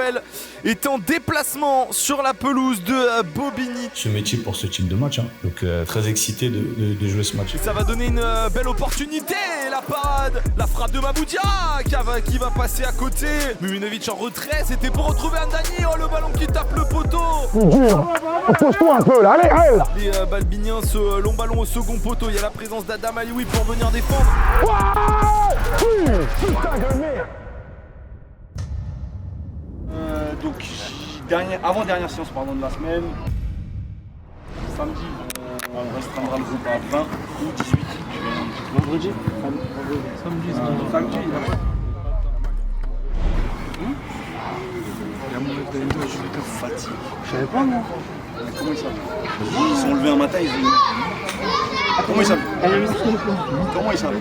Joël est en déplacement sur la pelouse de Bobigny. Ce métier pour ce type de match, donc très excité de jouer ce match. Et ça va donner une belle opportunité, la parade, la frappe de Maboudia qui va passer à côté. Muminovic en retrait, c'était pour retrouver Andani, oh le ballon qui tape le poteau. Repose-toi un peu là, allez, allez là. Les Balbiniens, ce long ballon au second poteau, il y a la présence d'Adam Alioui pour venir défendre. Putain de merde. Donc avant-dernière séance de la semaine. Samedi, on restreindra le groupe à 20 ou 18. Vendredi. Samedi. Il y a mon mec de fatigue. Je savais pas moi. Comment ils savent? Ils sont levés un matin, ils ont... Comment ils savent? Comment ils savent?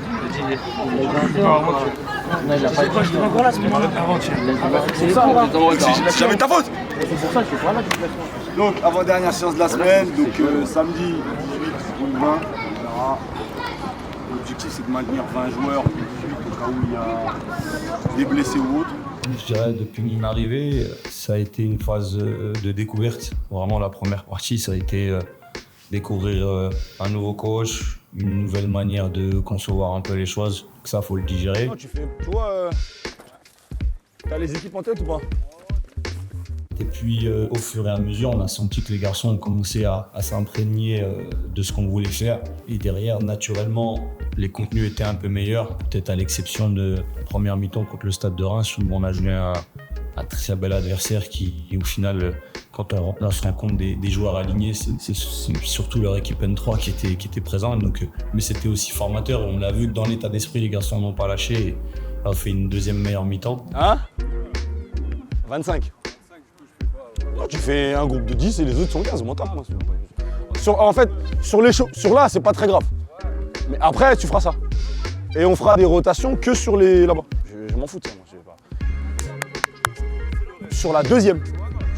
C'est jamais ta faute. Donc avant-dernière séance de la semaine, donc samedi 18 ou 20, on verra. L'objectif c'est de maintenir 20 joueurs au cas où il y a des blessés ou autres. Je dirais depuis mon arrivée, ça a été une phase de découverte. Vraiment la première partie, ça a été découvrir un nouveau coach, une nouvelle manière de concevoir un peu les choses. Ça, faut le digérer. Tu vois, t'as les équipes en tête ou pas? Et puis, au fur et à mesure, on a senti que les garçons ont commencé à s'imprégner de ce qu'on voulait faire. Et derrière, naturellement, les contenus étaient un peu meilleurs, peut-être à l'exception de la première mi-temps contre le Stade de Reims, où on a joué un très bel adversaire qui, au final, quand on se rend compte des joueurs alignés, c'est surtout leur équipe N3 qui était présente. Donc, mais c'était aussi formateur. On l'a vu que dans l'état d'esprit, les garçons n'ont pas lâché. Et on a fait une deuxième meilleure mi-temps. Hein? 25. Non, tu fais un groupe de 10 et les autres sont 15, on m'entend. En fait, sur là, c'est pas très grave. Mais après, tu feras ça. Et on fera des rotations que sur les là-bas. Je m'en fous de ça, moi. Sur la deuxième,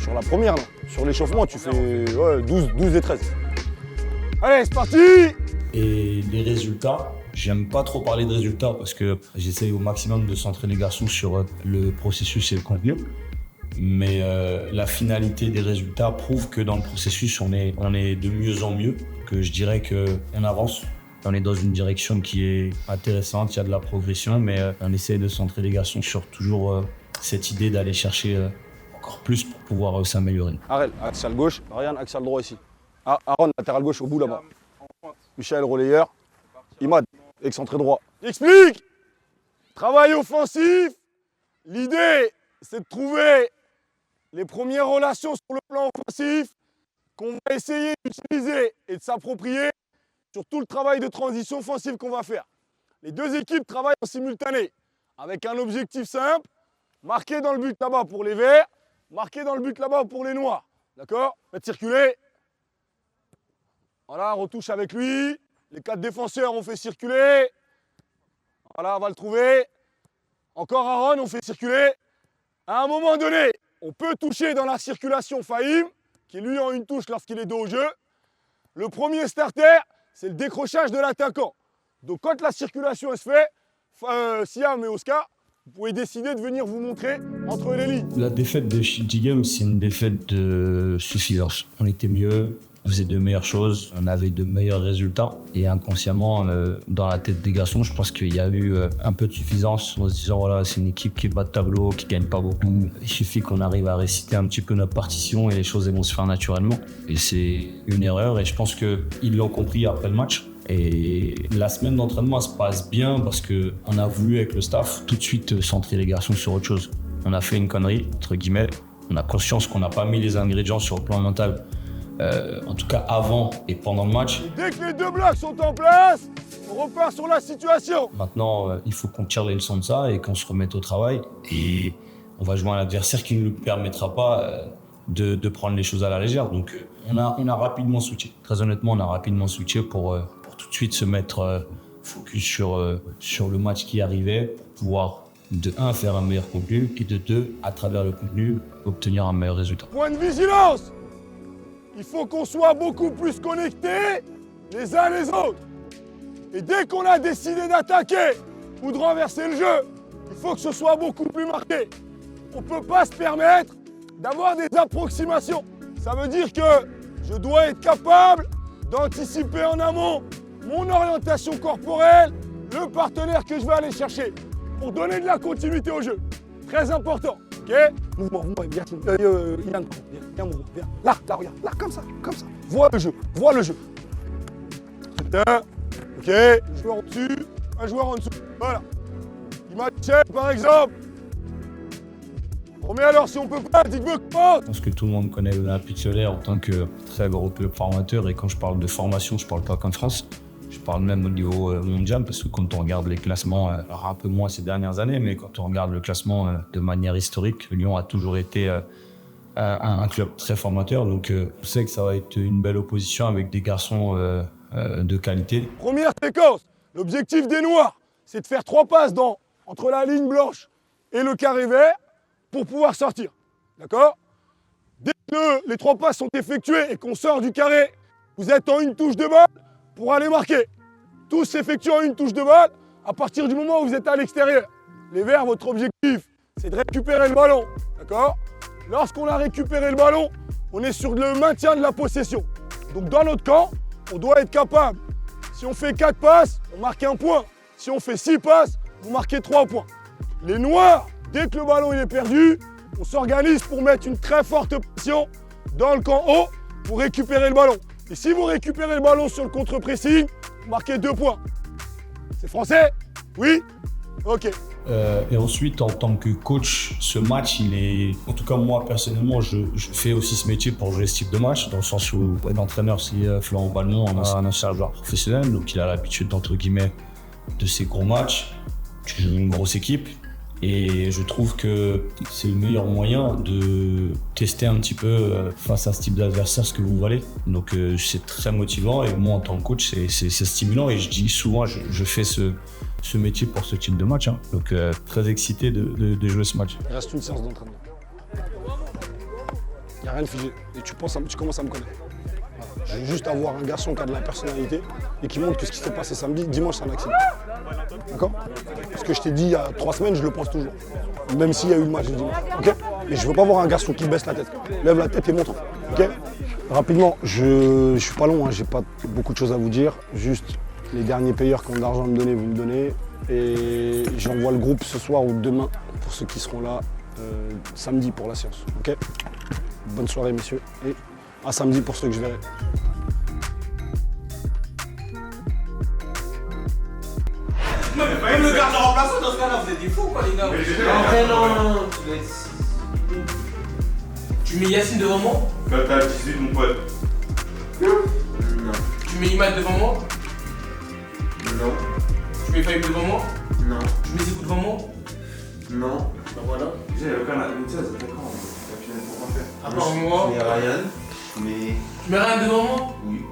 sur la première, là. Sur l'échauffement, tu fais 12 et 13. Allez, c'est parti! Et les résultats, j'aime pas trop parler de résultats parce que j'essaye au maximum de centrer les garçons sur le processus et le contenu. Mais la finalité des résultats prouve que dans le processus, on est de mieux en mieux. Que je dirais qu'on avance, on est dans une direction qui est intéressante, il y a de la progression, mais on essaie de centrer les garçons sur toujours cette idée d'aller chercher encore plus pour pouvoir s'améliorer. Arel, axial gauche, Ryan, axial droit ici. Aaron, latéral gauche au bout là-bas. Michel, relayeur. Imad, excentré droit. Explique! Travail offensif. L'idée, c'est de trouver les premières relations sur le plan offensif qu'on va essayer d'utiliser et de s'approprier sur tout le travail de transition offensive qu'on va faire. Les deux équipes travaillent en simultané avec un objectif simple, marquer dans le but là-bas pour les verts, marquer dans le but là-bas pour les noirs. D'accord? Faites circuler. Voilà, retouche avec lui. Les 4 défenseurs, on fait circuler. Voilà, on va le trouver. Encore Aaron, on fait circuler. À un moment donné, on peut toucher dans la circulation Fahim, qui lui en une touche lorsqu'il est dos au jeu. Le premier starter, c'est le décrochage de l'attaquant. Donc quand la circulation se fait, Siam et Oscar, vous pouvez décider de venir vous montrer entre les lignes. La défaite de Shiltigam, c'est une défaite de suffisance. On était mieux, on faisait de meilleures choses, on avait de meilleurs résultats. Et inconsciemment, dans la tête des garçons, je pense qu'il y a eu un peu de suffisance en se disant voilà, c'est une équipe qui est bas de tableau, qui gagne pas beaucoup. Il suffit qu'on arrive à réciter un petit peu notre partition et les choses vont se faire naturellement. Et c'est une erreur et je pense qu'ils l'ont compris après le match. Et la semaine d'entraînement se passe bien parce qu'on a voulu avec le staff tout de suite centrer les garçons sur autre chose. On a fait une connerie, entre guillemets. On a conscience qu'on n'a pas mis les ingrédients sur le plan mental. En tout cas avant et pendant le match. Dès que les deux blocs sont en place, on repart sur la situation. Maintenant, il faut qu'on tire les leçons de ça et qu'on se remette au travail. Et on va jouer un adversaire qui ne nous permettra pas de prendre les choses à la légère. Donc on a rapidement switché. Très honnêtement, on a rapidement switché pour tout de suite se mettre focus sur le match qui arrivait, pour pouvoir de 1 faire un meilleur contenu et de 2, à travers le contenu, obtenir un meilleur résultat. Point de vigilance! Il faut qu'on soit beaucoup plus connectés les uns les autres. Et dès qu'on a décidé d'attaquer ou de renverser le jeu, il faut que ce soit beaucoup plus marqué. on ne peut pas se permettre d'avoir des approximations. Ça veut dire que je dois être capable d'anticiper en amont mon orientation corporelle, le partenaire que je vais aller chercher pour donner de la continuité au jeu. Très important. Ok? Mouvement, viens, Ilan, viens, mouvement, viens. Là, regarde, là, comme ça. Vois le jeu. C'est un. Ok, joueur au-dessus, un joueur en dessous. Voilà. Imad par exemple. Mais alors, si on peut pas, dites-moi comment. Je pense que tout le monde connaît l'Olympique Lyonnais en tant que très gros club formateur. Et quand je parle de formation, je parle pas qu'en France. Je parle même au niveau mondial, parce que quand on regarde les classements, alors un peu moins ces dernières années, mais quand on regarde le classement de manière historique, Lyon a toujours été un club très formateur. Donc je sais que ça va être une belle opposition avec des garçons de qualité. Première séquence, l'objectif des Noirs, c'est de faire 3 passes entre la ligne blanche et le carré vert pour pouvoir sortir. D'accord? Dès que les 3 passes sont effectuées et qu'on sort du carré, vous êtes en une touche de balle pour aller marquer. Tous s'effectuent en une touche de balle à partir du moment où vous êtes à l'extérieur. Les verts, votre objectif, c'est de récupérer le ballon. D'accord? Lorsqu'on a récupéré le ballon, on est sur le maintien de la possession. Donc dans notre camp, on doit être capable. Si on fait 4 passes, on marque 1 point. Si on fait 6 passes, vous marquez 3 points. Les Noirs, dès que le ballon il est perdu, on s'organise pour mettre une très forte pression dans le camp haut pour récupérer le ballon. Et si vous récupérez le ballon sur le contre-pressing, vous marquez 2 points. C'est français? Oui? Ok. Et ensuite, en tant que coach, ce match, il est... En tout cas, moi, personnellement, je fais aussi ce métier pour jouer ce type de match, dans le sens où l'entraîneur, c'est Florent Balmont, un ancien joueur professionnel, donc il a l'habitude, entre guillemets, de ces gros matchs. Tu joues une grosse équipe. Et je trouve que c'est le meilleur moyen de tester un petit peu face à ce type d'adversaire ce que vous valez. Donc c'est très motivant et moi en tant que coach c'est stimulant et je dis souvent je fais ce métier pour ce type de match. Hein. Donc très excité de jouer ce match. Il reste une séance d'entraînement. Il n'y a rien de figé et tu commences à me connaître. Je veux juste avoir un garçon qui a de la personnalité et qui montre que ce qui s'est passé samedi, dimanche c'est un accident. D'accord? Ce que je t'ai dit il y a 3 semaines, je le pense toujours. Même s'il y a eu le match le dimanche. Ok? Mais je veux pas voir un garçon qui baisse la tête. Lève la tête et montre. Ok? Rapidement, je suis pas long, hein, j'ai pas beaucoup de choses à vous dire. Juste les derniers payeurs qui ont de l'argent à me donner, vous me donnez. Et j'envoie le groupe ce soir ou demain pour ceux qui seront là samedi pour la séance. Ok? Bonne soirée messieurs et à samedi pour ceux que je verrai. Même le gardien remplaçant dans ce cas-là, vous êtes des fous quoi les gars. Après non. Tu mets Yacine devant moi? Quand t'as 18 mon pote. Non. Tu mets Imad devant moi? Non. Tu mets Faïb devant moi? Non. Tu mets Zikou devant moi? Non. Bah voilà. Déjà il y a aucun attaquant. À part moi. Mais Ryan. Mais. Tu mets rien devant moi? Oui.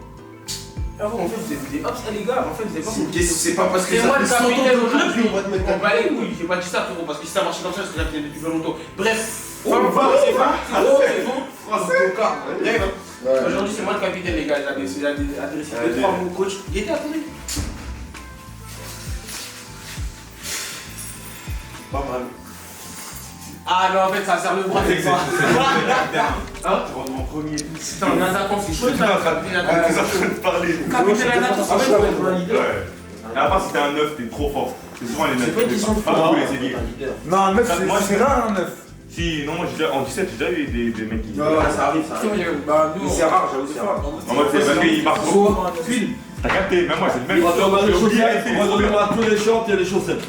Ah bon, en fait vous êtes des hops les gars, en fait vous avez pas compris. C'est pas parce que C'est moi le ça fait capitaine au 100 ans club, qu'on va te mettre on va aller couilles, j'ai pas dit ça frérot, parce que si ça marchait comme ça, je serais capitaine depuis plus longtemps. Bref, Oh, c'est bon. français. Bref, aujourd'hui c'est moi le capitaine les gars, j'ai adressé 2-3 mots coach. Il était appelé. Pas mal. Ah mais en fait ça sert le bras c'est ça. Hein? Tu rentres en premier. C'est un attaquant, c'est chaud ça, capitaine T'es en attaquant. train de parler. Capitaine attaquant, c'est chaud. Ouais. Et à part si t'es un 9, t'es trop fort. C'est souvent les 9. C'est pas une question de Pas fort. beaucoup les aiguilles. Non, un 9, Moi, c'est rare un 9. Si, non, moi en 17, j'ai déjà eu des mecs qui. Ouais, ça arrive, ça arrive. Bah nous C'est rare, j'avoue, c'est rare. En mode, c'est parce qu'il marque beaucoup. T'as capté, même moi, c'est le même. J'ai oublié, tous les shorts et les chaussettes.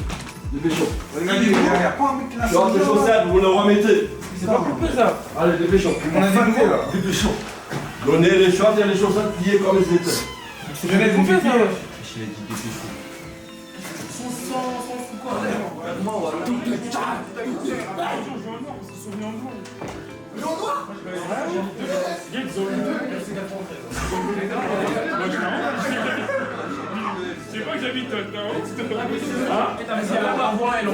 Les shorts. Il y a pas un mec là. Shorts et chaussettes, vous le remettez. c'est pas coupé ça. Allez, des shorts. On a des nouveaux là. Des shorts. Donnez les shorts et les chaussettes pliées comme ils étaient. C'est jamais coupé ça. Je l'ai dit, des fichus. Sans quoi. Moi C'est pas que j'habite là-dedans. c'est la barre et l'on.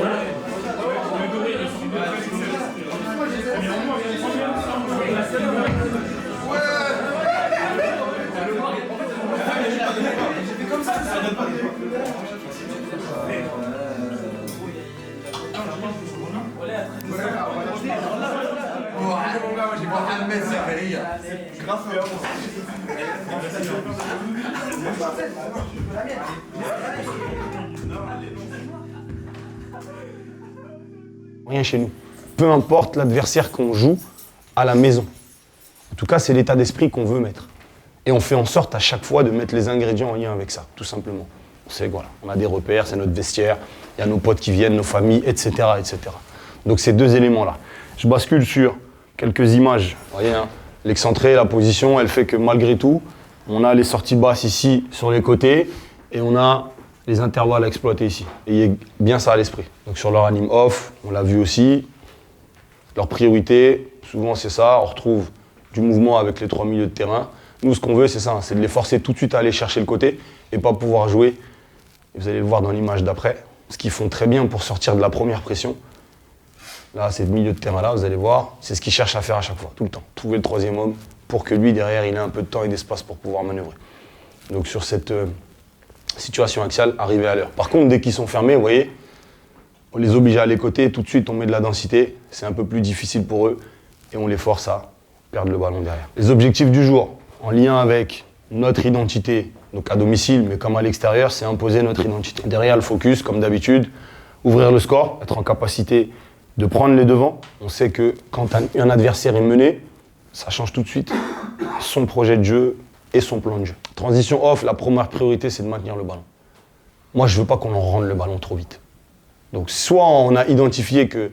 mon gars, j'ai pas fait de mettre ça, les gars. C'est grave. Rien chez nous. Peu importe l'adversaire qu'on joue à la maison. En tout cas, c'est l'état d'esprit qu'on veut mettre. Et on fait en sorte à chaque fois de mettre les ingrédients en lien avec ça, tout simplement. On sait que voilà, on a des repères, c'est notre vestiaire, il y a nos potes qui viennent, nos familles, etc., etc. Donc ces deux éléments-là. Je bascule sur quelques images. Vous voyez, hein, l'excentré, la position, elle fait que malgré tout, on a les sorties basses ici sur les côtés et on a les intervalles à exploiter ici. Et ayez bien ça à l'esprit. Donc sur leur anime off, on l'a vu aussi, leur priorité, souvent c'est ça, on retrouve du mouvement avec les 3 milieux de terrain. Nous, ce qu'on veut, c'est ça, c'est de les forcer tout de suite à aller chercher le côté et pas pouvoir jouer. Et vous allez le voir dans l'image d'après, ce qu'ils font très bien pour sortir de la première pression. Là, c'est le milieu de terrain-là, vous allez voir, c'est ce qu'ils cherchent à faire à chaque fois, tout le temps. Trouver le troisième homme pour que lui, derrière, il ait un peu de temps et d'espace pour pouvoir manœuvrer. Donc sur cette situation axiale, arriver à l'heure. Par contre, dès qu'ils sont fermés, vous voyez, on les oblige à aller côté, tout de suite, on met de la densité, c'est un peu plus difficile pour eux et on les force à perdre le ballon derrière. Les objectifs du jour, en lien avec notre identité, donc à domicile, mais comme à l'extérieur, c'est imposer notre identité. Derrière le focus, comme d'habitude, ouvrir le score, être en capacité de prendre les devants. On sait que quand un adversaire est mené, ça change tout de suite son projet de jeu et son plan de jeu. Transition off, la première priorité, c'est de maintenir le ballon. Moi, je veux pas qu'on en rende le ballon trop vite. Donc soit on a identifié que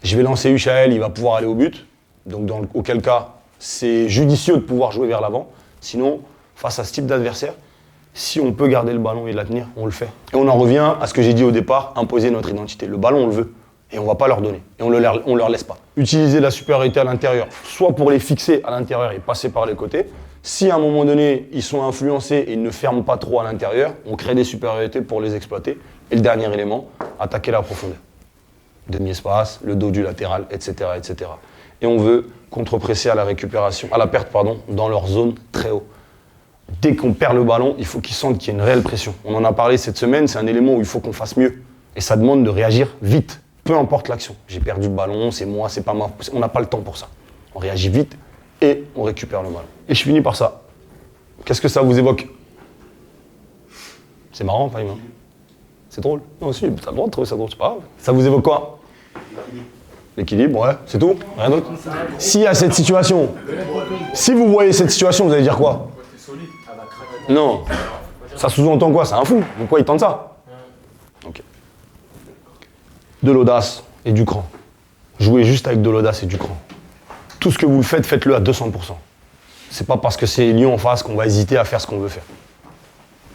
je vais lancer Uchael, il va pouvoir aller au but, donc auquel cas, c'est judicieux de pouvoir jouer vers l'avant. Sinon, face à ce type d'adversaire, si on peut garder le ballon et la tenir, on le fait. Et on en revient à ce que j'ai dit au départ, imposer notre identité. Le ballon, on le veut. Et on ne va pas leur donner. Et on leur laisse pas. Utiliser la supériorité à l'intérieur, soit pour les fixer à l'intérieur et passer par les côtés. Si à un moment donné, ils sont influencés et ils ne ferment pas trop à l'intérieur, on crée des supériorités pour les exploiter. Et le dernier élément, attaquer la profondeur. Demi-espace, le dos du latéral, etc., etc. Et on veut contre-presser à la récupération, à la perte, dans leur zone très haut. Dès qu'on perd le ballon, il faut qu'ils sentent qu'il y a une réelle pression. On en a parlé cette semaine, c'est un élément où il faut qu'on fasse mieux. Et ça demande de réagir vite, peu importe l'action. J'ai perdu le ballon, c'est moi, c'est pas moi. On n'a pas le temps pour ça. On réagit vite et on récupère le ballon. Et je finis par ça. Qu'est-ce que ça vous évoque? C'est marrant, Fahim, hein? C'est drôle. Non, si, t'as le droit de trouver ça drôle, c'est pas grave. Ça vous évoque quoi? L'équilibre, ouais, c'est tout? Rien d'autre? Si à cette situation, si vous voyez cette situation, vous allez dire quoi? Non. Ça sous-entend quoi? C'est un fou. Pourquoi il tente ça? Ok. De l'audace et du cran. Jouez juste avec de l'audace et du cran. Tout ce que vous faites, faites-le à 200%. C'est pas parce que c'est Lyon en face qu'on va hésiter à faire ce qu'on veut faire.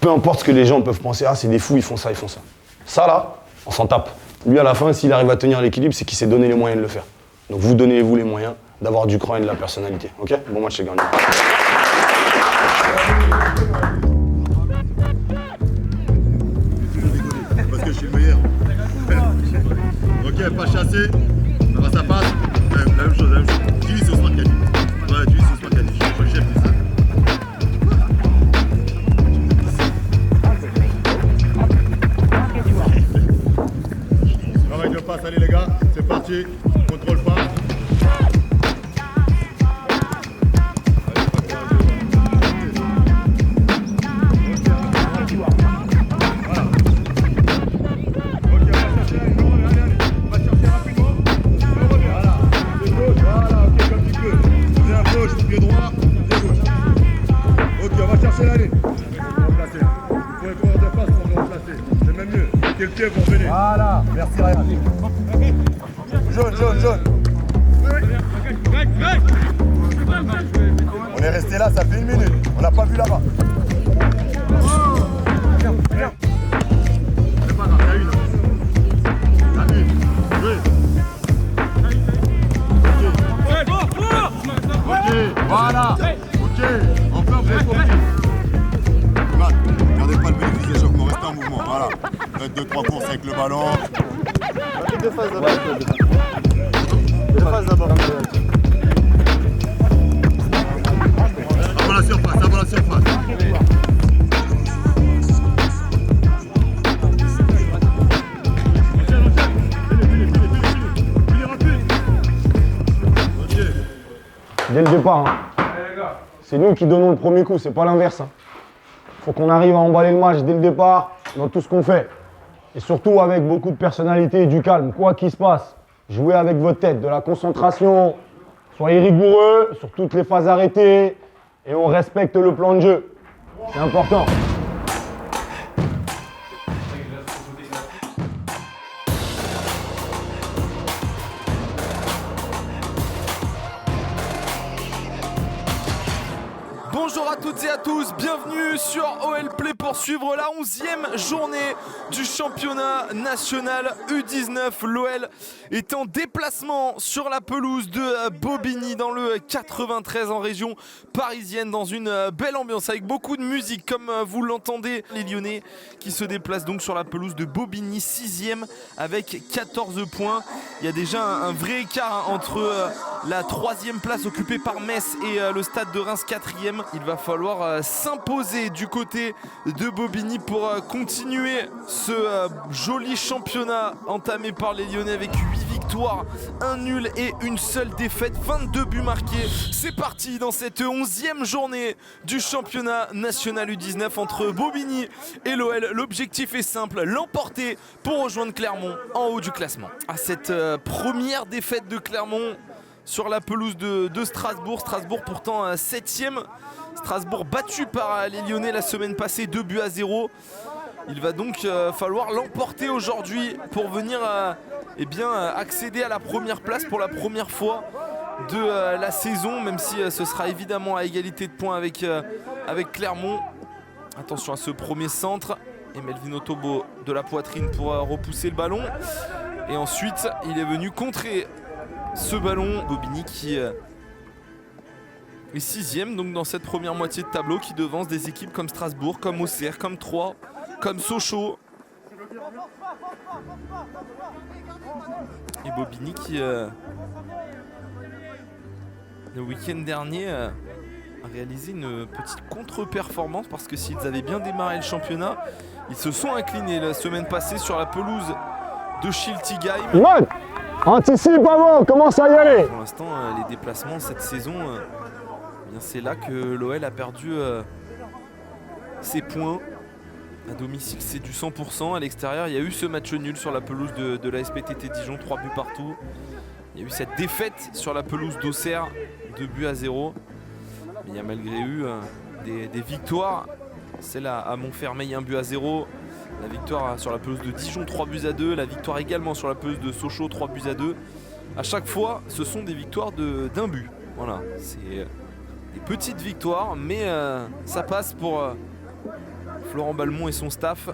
Peu importe ce que les gens peuvent penser, ah c'est des fous, ils font ça, ils font ça. Ça là, on s'en tape. Lui à la fin, s'il arrive à tenir l'équilibre, c'est qu'il s'est donné les moyens de le faire. Donc vous donnez-vous les moyens d'avoir du cran et de la personnalité. Ok? Bon match les gars. Parce que je suis le meilleur. Ok, pas chassé, ça passe. La même chose, la même chose. Tu vis sur Smart Caddy. Ouais, tu vis sur Smart Caddy. Je suis le chef de ça. Travail de passe, allez les gars, c'est parti. Contrôle pas. Voilà, merci Ryan. Jaune, jaune, jaune. On est resté là, ça fait 1 minute. On n'a pas vu là-bas. C'est pas grave, il y a une. La une. Oui. Ok, voilà. Ok, enfin vous avez compris. Gardez pas le bénéfice d'échauffement, restez en mouvement. Voilà. Faites 2-3 courses avec le ballon. Deux phases d'abord. Deux phases d'abord. Avant la surface, avant la surface. Ok. dès le départ. Hein. C'est nous qui donnons le premier coup, c'est pas l'inverse. Hein. Faut qu'on arrive à emballer le match dès le départ dans tout ce qu'on fait. Et surtout avec beaucoup de personnalité et du calme, quoi qu'il se passe. Jouez avec votre tête, de la concentration. Soyez rigoureux sur toutes les phases arrêtées et on respecte le plan de jeu. C'est important. Bonjour à toutes et à tous, bienvenue sur OL Play pour suivre la 11e journée du championnat national U19. L'OL est en déplacement sur la pelouse de Bobigny dans le 93 en région parisienne dans une belle ambiance avec beaucoup de musique comme vous l'entendez. Les Lyonnais qui se déplacent donc sur la pelouse de Bobigny, 6e avec 14 points. Il y a déjà un vrai écart entre la 3e place occupée par Metz et le stade de Reims 4e. Il va falloir s'imposer du côté de Bobigny pour continuer ce joli championnat entamé par les Lyonnais avec 8 victoires, 1 nul et une seule défaite, 22 buts marqués. C'est parti dans cette 11e journée du championnat national U19 entre Bobigny et l'OL. L'objectif est simple, l'emporter pour rejoindre Clermont en haut du classement. À cette première défaite de Clermont sur la pelouse de Strasbourg. Strasbourg pourtant 7e. Strasbourg battu par les Lyonnais la semaine passée, 2-0. Il va donc falloir l'emporter aujourd'hui pour venir accéder à la première place pour la première fois de la saison, même si ce sera évidemment à égalité de points avec Clermont. Attention à ce premier centre. Et Melvin Otobo de la poitrine pour repousser le ballon. Et ensuite, il est venu contrer ce ballon. Bobigny qui est 6e donc dans cette première moitié de tableau, qui devance des équipes comme Strasbourg, comme Auxerre, comme Troyes, comme Sochaux. Et Bobigny qui le week-end dernier a réalisé une petite contre-performance, parce que s'ils avaient bien démarré le championnat, ils se sont inclinés la semaine passée sur la pelouse de Schiltigheim. Imad, anticipe avant, commence à y aller. Pour l'instant, les déplacements cette saison, c'est là que l'OL a perdu ses points. À domicile, c'est du 100%. À l'extérieur, il y a eu ce match nul sur la pelouse de la SPTT Dijon, 3 buts partout. Il y a eu cette défaite sur la pelouse d'Auxerre, 2-0. Mais il y a malgré eu des victoires. Celle à Montfermeil, 1-0. La victoire sur la pelouse de Dijon, 3-2. La victoire également sur la pelouse de Sochaux, 3-2. À chaque fois, ce sont des victoires d'un but. Voilà, c'est des petites victoires, mais ça passe pour Florent Balmont et son staff.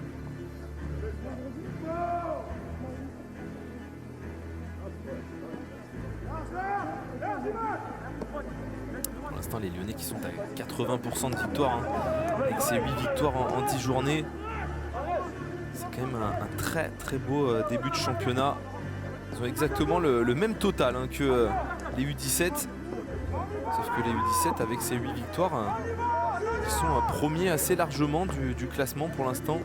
Pour l'instant, les Lyonnais qui sont à 80% de victoire, avec ces 8 victoires en 10 journées. C'est quand même un très très beau début de championnat. Ils ont exactement le même total que les U17. Sauf que les U17, avec ces 8 victoires, ils sont premiers assez largement du classement pour l'instant.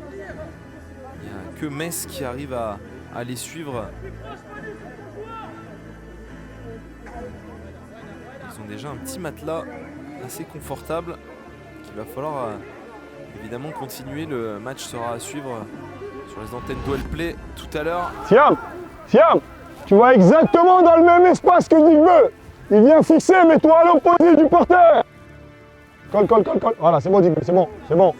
Il n'y a que Metz qui arrive à les suivre. Ils ont déjà un petit matelas assez confortable qu'il va falloir évidemment continuer. Le match sera à suivre sur les antennes d'OL Play tout à l'heure. Thiam, tu vas exactement dans le même espace que Digbeu. Il vient fixer, mets-toi à l'opposé du porteur. Colle. Voilà, c'est bon, Digbeu, c'est bon.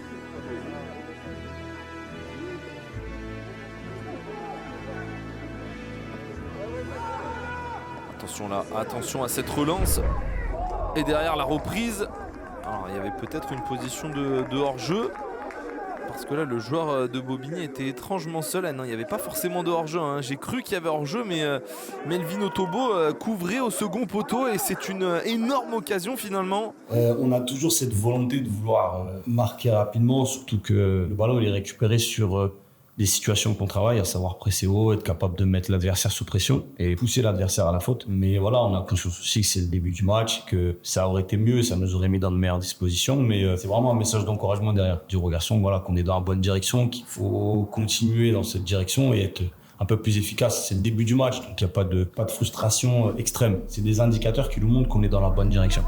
Attention là, attention à cette relance. Et derrière la reprise, alors il y avait peut-être une position de hors-jeu. Parce que là, le joueur de Bobigny était étrangement seul. Ah non, il n'y avait pas forcément de hors-jeu. J'ai cru qu'il y avait hors-jeu, mais Melvin Otobo couvrait au second poteau. Et c'est une énorme occasion finalement. On a toujours cette volonté de vouloir marquer rapidement, surtout que le ballon il est récupéré sur des situations qu'on travaille, à savoir presser haut, être capable de mettre l'adversaire sous pression et pousser l'adversaire à la faute. Mais voilà, on a conscience aussi que c'est le début du match, que ça aurait été mieux, ça nous aurait mis dans de meilleures dispositions. Mais c'est vraiment un message d'encouragement derrière. Dire aux garçons voilà, qu'on est dans la bonne direction, qu'il faut continuer dans cette direction et être un peu plus efficace. C'est le début du match, donc il n'y a pas de frustration extrême. C'est des indicateurs qui nous montrent qu'on est dans la bonne direction.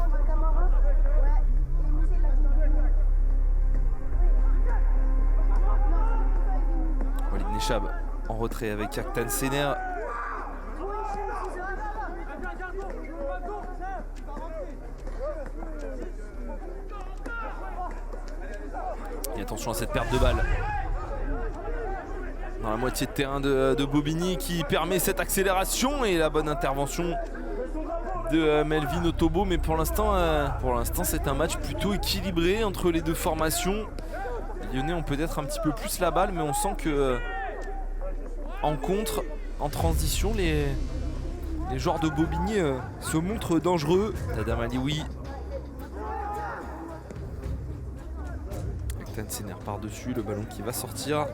Walid Nechab en retrait avec Aktan Sener. Et attention à cette perte de balle dans la moitié de terrain de Bobigny qui permet cette accélération et la bonne intervention de Melvin Otobo. Mais pour l'instant c'est un match plutôt équilibré entre les deux formations. Les Lyonnais ont peut-être un petit peu plus la balle, mais on sent que en contre, en transition, les joueurs de Bobigny se montrent dangereux. Tadam Alioui. Aktan Sener par-dessus, le ballon qui va sortir.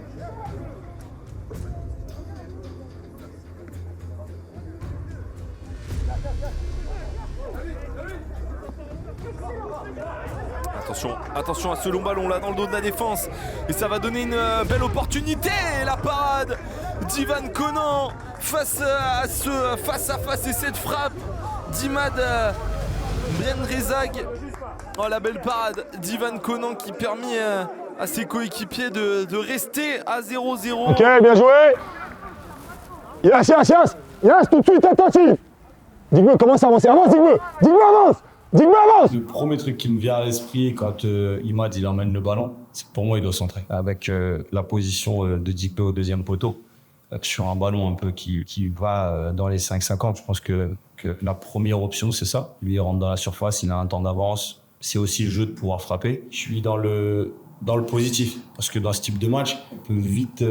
Attention à ce long ballon là dans le dos de la défense. Et ça va donner une belle opportunité. La parade d'Ivan Konan face à face et cette frappe d'Imad Benrezag. Oh, la belle parade d'Ivan Konan qui permet à ses coéquipiers de rester à 0-0. Ok, bien joué. Yes, tout de suite, attentif. Digme, commence à avancer. Avance, Digme, avance. Le premier truc qui me vient à l'esprit quand Imad il emmène le ballon, c'est que pour moi il doit centrer. Avec la position de Dikpe au deuxième poteau, sur un ballon un peu qui va dans les 5,50, je pense que la première option c'est ça. Lui il rentre dans la surface, il a un temps d'avance. C'est aussi le jeu de pouvoir frapper. Je suis dans le positif, parce que dans ce type de match, on peut vite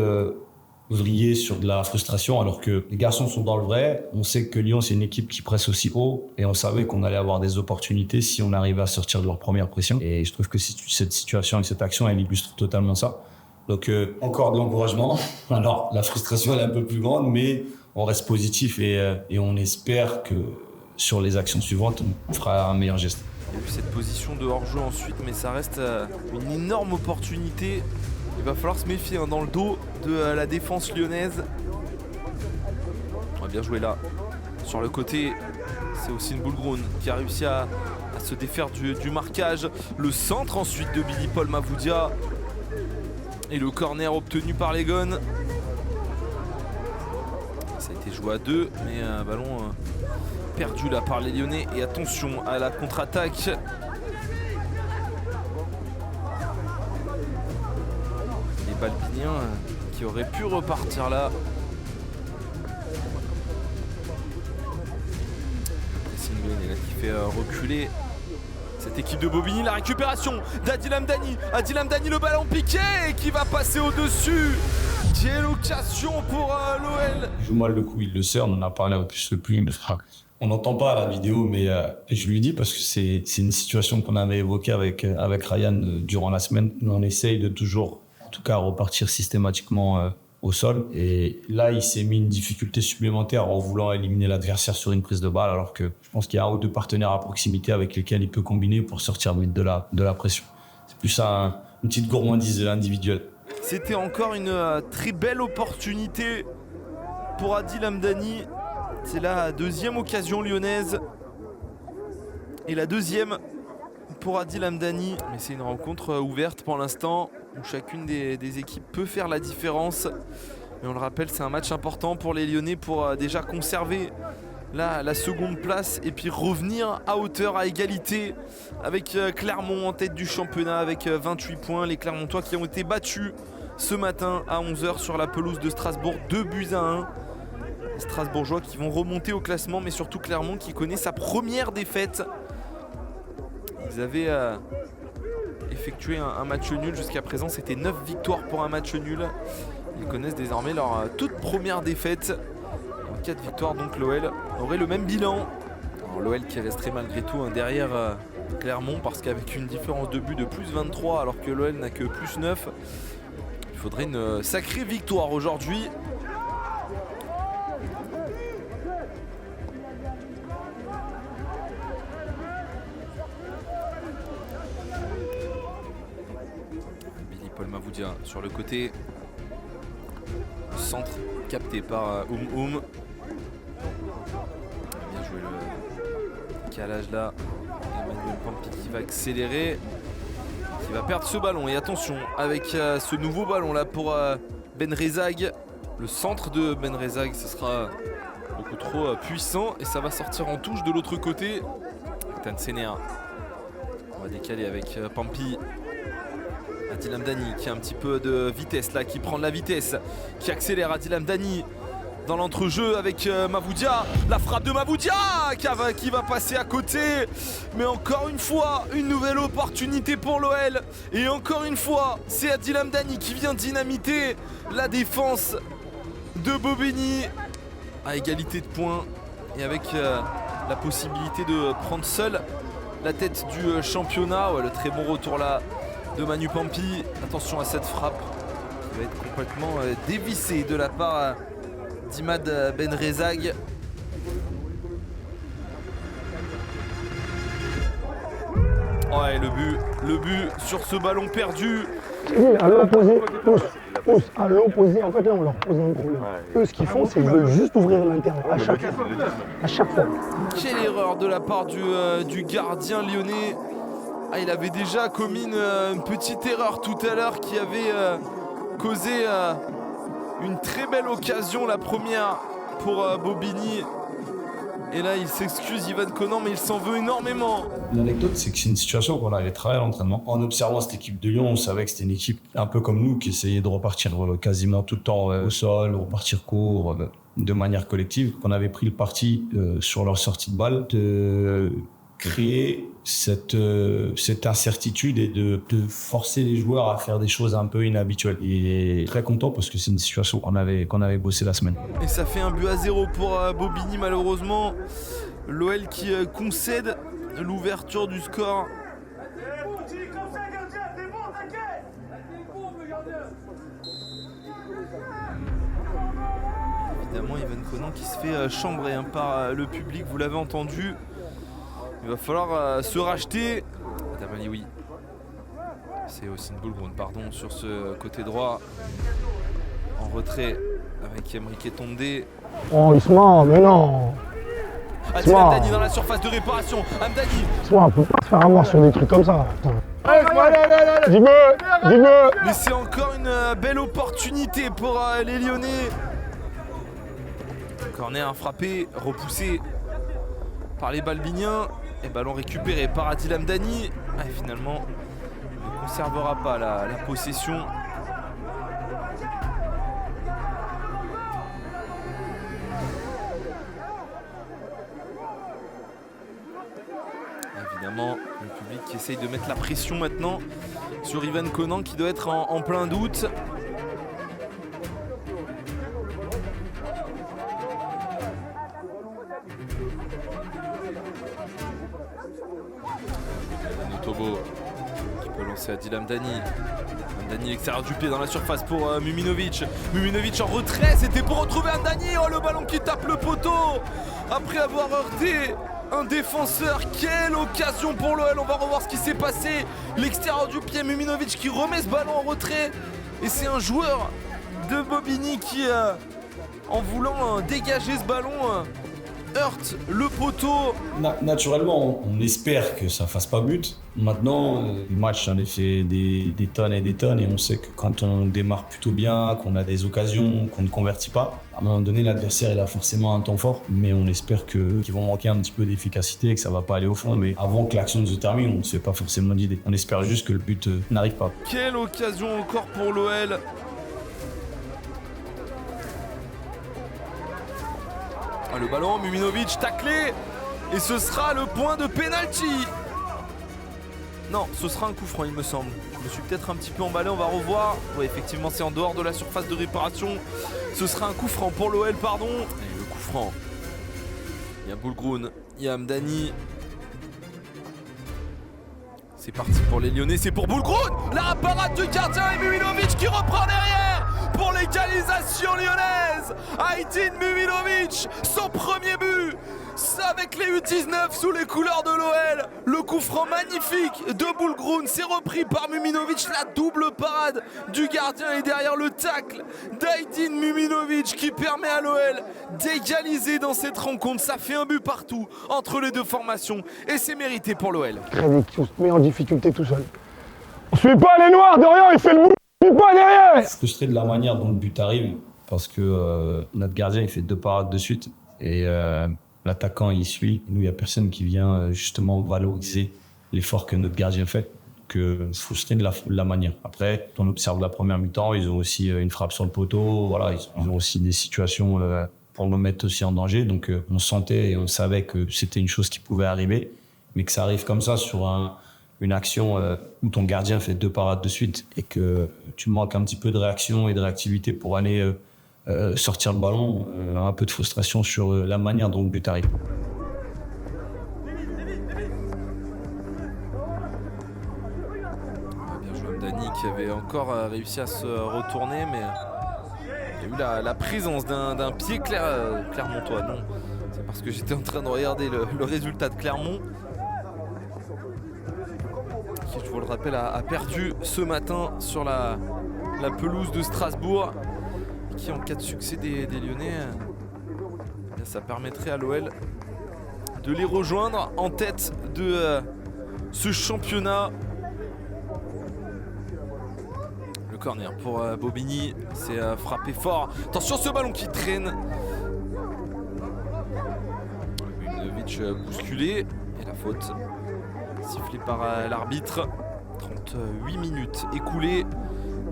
vriller sur de la frustration, alors que les garçons sont dans le vrai. On sait que Lyon, c'est une équipe qui presse aussi haut, et on savait qu'on allait avoir des opportunités si on arrivait à sortir de leur première pression. Et je trouve que cette situation et cette action, elle illustre totalement ça. Donc, encore de l'encouragement. Alors, la frustration, elle est un peu plus grande, mais on reste positif et on espère que sur les actions suivantes, on fera un meilleur geste. Il y a eu cette position de hors-jeu ensuite, mais ça reste une énorme opportunité. Il va falloir se méfier dans le dos de la défense lyonnaise. On va bien jouer là. Sur le côté, c'est aussi une Boulgroun qui a réussi à se défaire du marquage. Le centre ensuite de Billy Paul Mavoudia. Et le corner obtenu par les Gones. Ça a été joué à deux, mais un ballon perdu là par les Lyonnais. Et attention à la contre-attaque. Balbinien qui aurait pu repartir là. Singlen est là qui fait reculer cette équipe de Bobigny. La récupération d'Adil Hamdani. Adil Hamdani, le ballon piqué et qui va passer au-dessus. Quelle occasion pour l'OL. Il joue mal le coup, il le sert. On en a parlé un peu plus le plus. On n'entend pas la vidéo, mais je lui dis parce que c'est une situation qu'on avait évoquée avec Ryan durant la semaine. On essaye de toujours, en tout cas, repartir systématiquement au sol. Et là, il s'est mis une difficulté supplémentaire en voulant éliminer l'adversaire sur une prise de balle, alors que je pense qu'il y a un ou deux partenaires à proximité avec lesquels il peut combiner pour sortir vite de la pression. C'est plus une petite gourmandise de l'individuel. C'était encore une très belle opportunité pour Adil Hamdani. C'est la deuxième occasion lyonnaise. Et la deuxième pour Adil Hamdani. Mais c'est une rencontre ouverte pour l'instant, où chacune des équipes peut faire la différence. Mais on le rappelle, c'est un match important pour les Lyonnais pour déjà conserver la seconde place et puis revenir à hauteur, à égalité avec Clermont en tête du championnat avec 28 points. Les Clermontois qui ont été battus ce matin à 11h sur la pelouse de Strasbourg, 2-1. Les Strasbourgeois qui vont remonter au classement, mais surtout Clermont qui connaît sa première défaite. Ils avaient effectué un match nul jusqu'à présent, c'était 9 victoires pour un match nul. Ils connaissent désormais leur toute première défaite. En 4 victoires, donc l'OL aurait le même bilan. L'OL qui resterait malgré tout derrière Clermont, parce qu'avec une différence de but de plus 23 alors que l'OL n'a que plus 9, il faudrait une sacrée victoire aujourd'hui. Billy Paul Mavoudia sur le côté. centre capté par Bien joué le calage là. Emmanuel Pampi qui va accélérer, qui va perdre ce ballon. Et attention avec ce nouveau ballon là pour Benrezag. Le centre de Benrezag, ce sera beaucoup trop puissant et ça va sortir en touche de l'autre côté. Ethan Sener. On va décaler avec Pampi. Adil Hamdani qui a un petit peu de vitesse là, qui prend de la vitesse, qui accélère. Adil Hamdani dans l'entrejeu avec Mavoudia. La frappe de Mavoudia qui va passer à côté. Mais encore une fois, une nouvelle opportunité pour l'OL. Et encore une fois, c'est Adil Hamdani qui vient dynamiter la défense de Bobigny à égalité de points. Et avec la possibilité de prendre seul la tête du championnat. Ouais, le très bon retour là de Manu Pampi. Attention à cette frappe qui va être complètement dévissée de la part d'Imad Benrezag. Ouais, le but sur ce ballon perdu. À l'opposé, pousse à l'opposé. En fait, là, on leur pose un problème. Eux, ce qu'ils font, c'est qu'ils veulent juste ouvrir l'intérieur à chaque fois. À chaque fois. Quelle erreur de la part du gardien lyonnais. Ah, il avait déjà commis une petite erreur tout à l'heure qui avait causé une très belle occasion, la première pour Bobigny. Et là, il s'excuse, Ivan Konan, mais il s'en veut énormément. L'anecdote, c'est que c'est une situation qu'on avait travaillé à l'entraînement. En observant cette équipe de Lyon, on savait que c'était une équipe un peu comme nous, qui essayait de repartir quasiment tout le temps au sol, repartir court, de manière collective. On avait pris le parti sur leur sortie de balle de créer cette incertitude et de forcer les joueurs à faire des choses un peu inhabituelles. Et très content parce que c'est une situation qu'on avait bossé la semaine. Et ça fait 1-0 pour Bobigny malheureusement. L'OL qui concède l'ouverture du score. Évidemment, Ivan Konan qui se fait chambrer par le public, vous l'avez entendu. Il va falloir se racheter. Tabali, oui. C'est Ossine Boulgroun, pardon, sur ce côté droit. En retrait avec Emrique Tondé. Oh, il se marre, mais non. Adil Hamdani dans la surface de réparation. Hamdani. On peut pas se faire avoir sur des trucs comme ça. Dis-moi. Mais c'est encore une belle opportunité pour les Lyonnais. Corner frappé, repoussé par les Balbiniens. Et ballon récupéré par Adil Hamdani. Et finalement, il ne conservera pas la possession. Évidemment, le public qui essaye de mettre la pression maintenant sur Ivan Konan qui doit être en plein doute. Tobo qui peut lancer Adil Hamdani. Hamdani l'extérieur du pied dans la surface pour Muminovic. Muminovic en retrait, c'était pour retrouver Hamdani. Oh, le ballon qui tape le poteau après avoir heurté un défenseur. Quelle occasion pour l'OL. On va revoir ce qui s'est passé. L'extérieur du pied, Muminovic qui remet ce ballon en retrait. Et c'est un joueur de Bobigny qui, en voulant dégager ce ballon, heurte le poteau. Naturellement, on espère que ça fasse pas but. Maintenant, le match, j'en ai fait des tonnes et des tonnes, et on sait que quand on démarre plutôt bien, qu'on a des occasions, qu'on ne convertit pas, à un moment donné, l'adversaire il a forcément un temps fort, mais on espère qu'ils vont manquer un petit peu d'efficacité et que ça va pas aller au fond. Mais avant que l'action se termine, on ne se fait pas forcément d'idée. On espère juste que le but n'arrive pas. Quelle occasion encore pour l'OL. Ah, le ballon, Muminovic taclé, et ce sera le point de pénalty. Non, ce sera un coup franc, il me semble. Je me suis peut-être un petit peu emballé, on va revoir. Oui, effectivement, c'est en dehors de la surface de réparation. Ce sera un coup franc pour l'OL, pardon. Et le coup franc. Il y a Boulgroun, il y a Hamdani. C'est parti pour les Lyonnais, c'est pour Boulgroun. La parade du gardien et Muminovic qui reprend derrière pour l'égalisation lyonnaise. Aydin Muminovic, son premier but avec les U19 sous les couleurs de l'OL. Le coup coup franc magnifique de Bulgrun, c'est repris par Muminovic, la double parade du gardien et derrière le tacle d'Aydin Muminovic qui permet à l'OL d'égaliser dans cette rencontre. Ça fait un but partout entre les deux formations et c'est mérité pour l'OL. Crédit qui se met en difficulté tout seul. On suit pas les noirs, Dorian il fait le bout, on suit pas derrière. Frustré de la manière dont le but arrive parce que notre gardien il fait 2 parades de suite et l'attaquant il suit. Nous il n'y a personne qui vient justement valoriser l'effort que notre gardien fait. Que frustré de la manière. Après, on observe la première mi-temps, ils ont aussi une frappe sur le poteau, voilà, ils ont aussi des situations pour nous mettre aussi en danger. Donc on sentait et on savait que c'était une chose qui pouvait arriver, mais que ça arrive comme ça sur une action où ton gardien fait 2 parades de suite et que tu manques un petit peu de réaction et de réactivité pour aller sortir le ballon, un peu de frustration sur la manière dont le but arrive. Bien joué Dani qui avait encore réussi à se retourner, mais il y a eu la présence d'un pied clermontois. Non, c'est parce que j'étais en train de regarder le résultat de Clermont, qui, je vous le rappelle, a perdu ce matin sur la pelouse de Strasbourg, qui en cas de succès des Lyonnais, ça permettrait à l'OL de les rejoindre en tête de ce championnat. Le corner pour Bobigny, c'est frappé fort. Attention ce ballon qui traîne. Muminovic bousculé et la faute sifflée par l'arbitre. 38 minutes écoulées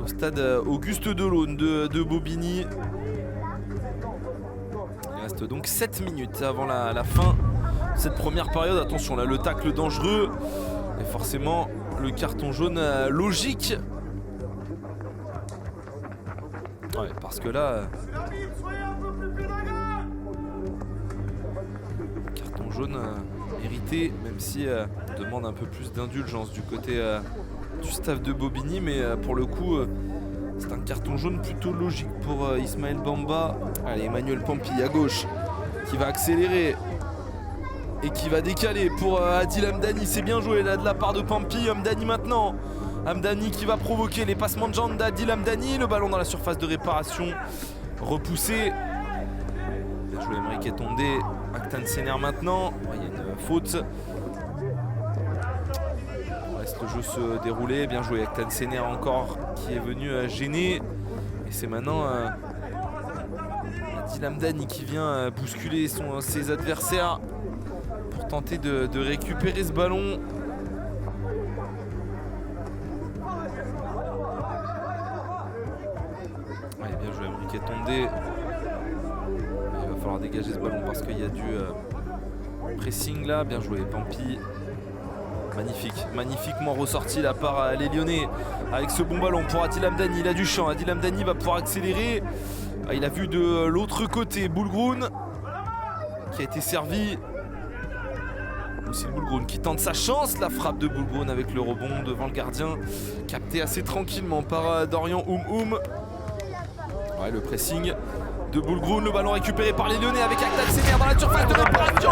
au stade Auguste Delaune de Bobigny. Il reste donc 7 minutes avant la fin de cette première période. Attention là, le tacle dangereux et forcément le carton jaune logique. Ouais, parce que là, carton jaune mérité, même si on demande un peu plus d'indulgence du côté du staff de Bobigny, mais pour le coup, c'est un carton jaune plutôt logique pour Ismaël Bamba. Allez, Emmanuel Pampi à gauche, qui va accélérer et qui va décaler pour Adil Hamdani. C'est bien joué là de la part de Pampi. Hamdani maintenant. Hamdani qui va provoquer les passements de jambes d'Adil Hamdani. Le ballon dans la surface de réparation. Repoussé. Bien joué Emrique Tondé. Aktan Sener maintenant. Il y a une faute. On laisse le jeu se dérouler. Bien joué Aktan Sener encore qui est venu gêner. Et c'est maintenant Adil Hamdani qui vient bousculer ses adversaires pour tenter de récupérer ce ballon. Ouais, bien joué Emrique Tondé. Il va falloir dégager ce ballon parce qu'il y a du pressing là. Bien joué Pampi. Magnifique, magnifiquement ressorti là par les Lyonnais avec ce bon ballon pour Adil Hamdani. Il a du champ, Adil Hamdani va pouvoir accélérer. Il a vu de l'autre côté Bulgrun qui a été servi. Aussi le Bulgrun qui tente sa chance. La frappe de Bulgrun avec le rebond devant le gardien, capté assez tranquillement par Dorian Oum. Ouais, le pressing de Bulgrun, le ballon récupéré par les Lyonnais avec Aktan Sener dans la surface de réparation.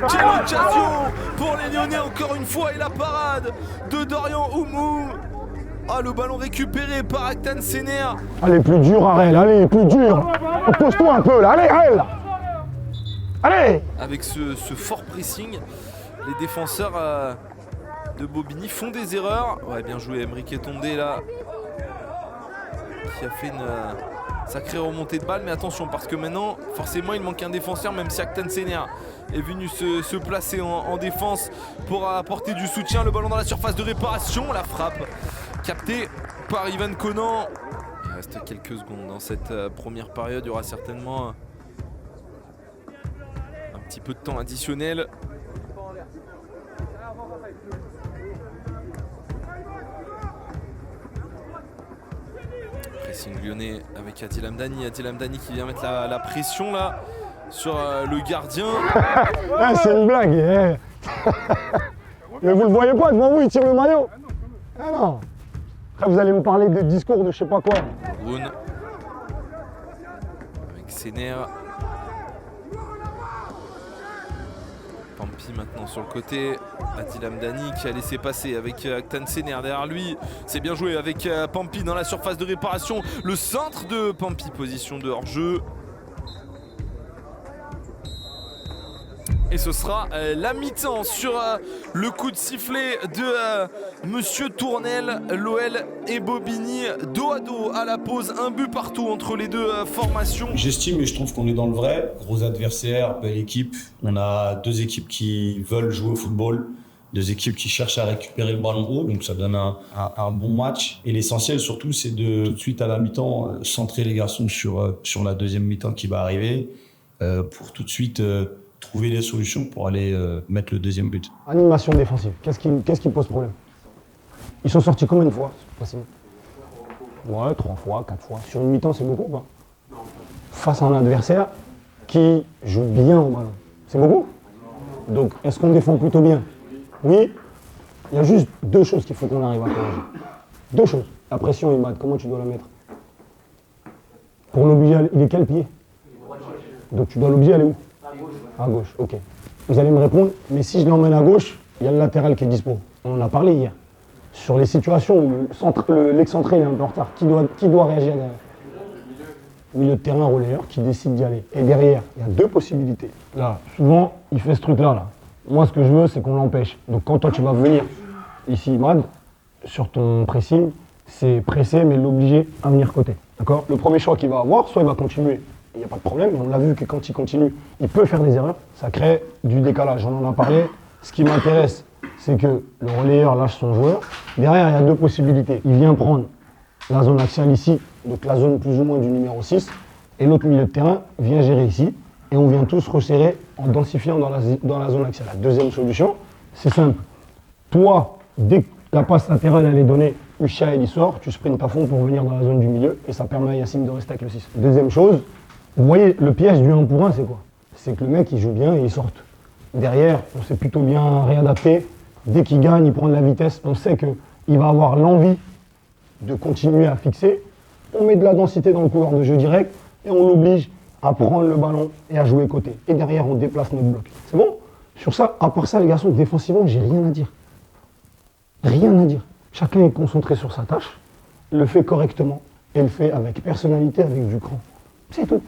Quelle occasion pour les Lyonnais encore une fois, et la parade de Dorian Oum. Ah, le ballon récupéré par Aktan Sener. Allez, plus dur Arel, allez, plus dur. Pose-toi un peu là, allez Arel. Allez. Avec ce fort pressing, les défenseurs de Bobigny font des erreurs. Ouais, bien joué Emrique Tondé là, qui a fait une sacrée remontée de balle. Mais attention, parce que maintenant forcément il manque un défenseur, même si Aktan Sener est venu se placer en défense pour apporter du soutien. Le ballon dans la surface de réparation, la frappe captée par Ivan Konan. Il reste quelques secondes dans cette première période. Il y aura certainement un petit peu de temps additionnel. Pressing lyonnais avec Adil Hamdani. Adil Hamdani qui vient mettre la pression là sur le gardien. Ah, c'est une blague. Mais vous le voyez pas, devant vous il tire le maillot. Ah non. Après vous allez me parler de discours de je sais pas quoi. Brune avec Sener. Pampi maintenant sur le côté. Adil Hamdani qui a laissé passer avec Aktan Sener derrière lui. C'est bien joué avec Pampi dans la surface de réparation. Le centre de Pampi, position de hors-jeu. Et ce sera la mi-temps sur le coup de sifflet de Monsieur Tournel. L'OL et Bobigny dos à dos à la pause. Un but partout entre les deux formations. J'estime et je trouve qu'on est dans le vrai. Gros adversaire, belle équipe. On a deux équipes qui veulent jouer au football. Deux équipes qui cherchent à récupérer le ballon haut. Donc ça donne un bon match. Et l'essentiel surtout, c'est de tout de suite à la mi-temps centrer les garçons sur la deuxième mi-temps qui va arriver. Pour tout de suite... trouver des solutions pour aller mettre le deuxième but. Animation défensive, qu'est-ce qui pose problème? Ils sont sortis combien de fois? Ouais, 3 fois, 4 fois. Sur une mi-temps, c'est beaucoup ou pas? Non. Face à un adversaire qui joue bien au ballon. C'est beaucoup? Donc, est-ce qu'on défend plutôt bien? Oui. Il y a juste 2 choses qu'il faut qu'on arrive à corriger. 2 choses. La pression, Imad, comment tu dois la mettre? Pour l'obliger, il est quel pied? Donc, tu dois l'obliger à aller où? À gauche, ok. Vous allez me répondre, mais si je l'emmène à gauche, il y a le latéral qui est dispo. On en a parlé hier. Sur les situations où l'excentré est un peu en retard, qui doit réagir derrière? Milieu de terrain, relayeur, qui décide d'y aller. Et derrière, il y a 2 possibilités. Là, souvent, il fait ce truc-là. Là. Moi, ce que je veux, c'est qu'on l'empêche. Donc quand toi, tu vas venir ici, Imad, sur ton pressing, c'est presser, mais l'obliger à venir côté. D'accord? Le premier choix qu'il va avoir, soit il va continuer. Il n'y a pas de problème, on l'a vu que quand il continue, il peut faire des erreurs. Ça crée du décalage, on en a parlé. Ce qui m'intéresse, c'est que le relayeur lâche son joueur. Derrière, il y a 2 possibilités. Il vient prendre la zone axiale ici, donc la zone plus ou moins du numéro 6, et l'autre milieu de terrain vient gérer ici, et on vient tous resserrer en densifiant dans la zone axiale. La deuxième solution, c'est simple. Toi, dès que la passe latérale elle est donnée, Uchael il sort, tu sprints à fond pour venir dans la zone du milieu, et ça permet à Yacine de rester avec le 6. Deuxième chose, vous voyez, le piège du 1 pour 1, c'est quoi? C'est que le mec, il joue bien et il sort. Derrière, on s'est plutôt bien réadapté. Dès qu'il gagne, il prend de la vitesse. On sait qu'il va avoir l'envie de continuer à fixer. On met de la densité dans le couloir de jeu direct et on l'oblige à prendre le ballon et à jouer côté. Et derrière, on déplace notre bloc. C'est bon? Sur ça, à part ça, les garçons, défensivement, j'ai rien à dire. Rien à dire. Chacun est concentré sur sa tâche, le fait correctement et le fait avec personnalité, avec du cran. C'est tout.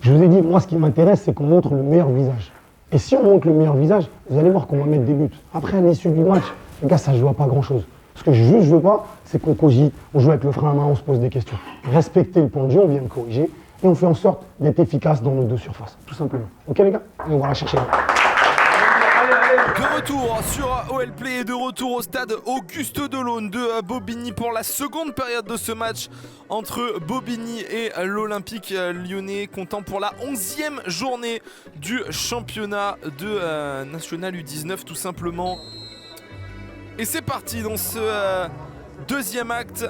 Je vous ai dit, moi, ce qui m'intéresse, c'est qu'on montre le meilleur visage. Et si on montre le meilleur visage, vous allez voir qu'on va mettre des buts. Après, à l'issue du match, les gars, ça ne joue pas grand-chose. Ce que je veux pas, c'est qu'on cogite, on joue avec le frein à main, on se pose des questions. Respecter le point de jeu, on vient de corriger, et on fait en sorte d'être efficace dans nos 2 surfaces, tout simplement. Ok, les gars? Et on va la chercher là. De retour sur OL Play et de retour au stade Auguste Delaune de Bobigny pour la seconde période de ce match entre Bobigny et l'Olympique Lyonnais, comptant pour la 11e journée du championnat de National U19 tout simplement. Et c'est parti dans ce deuxième acte.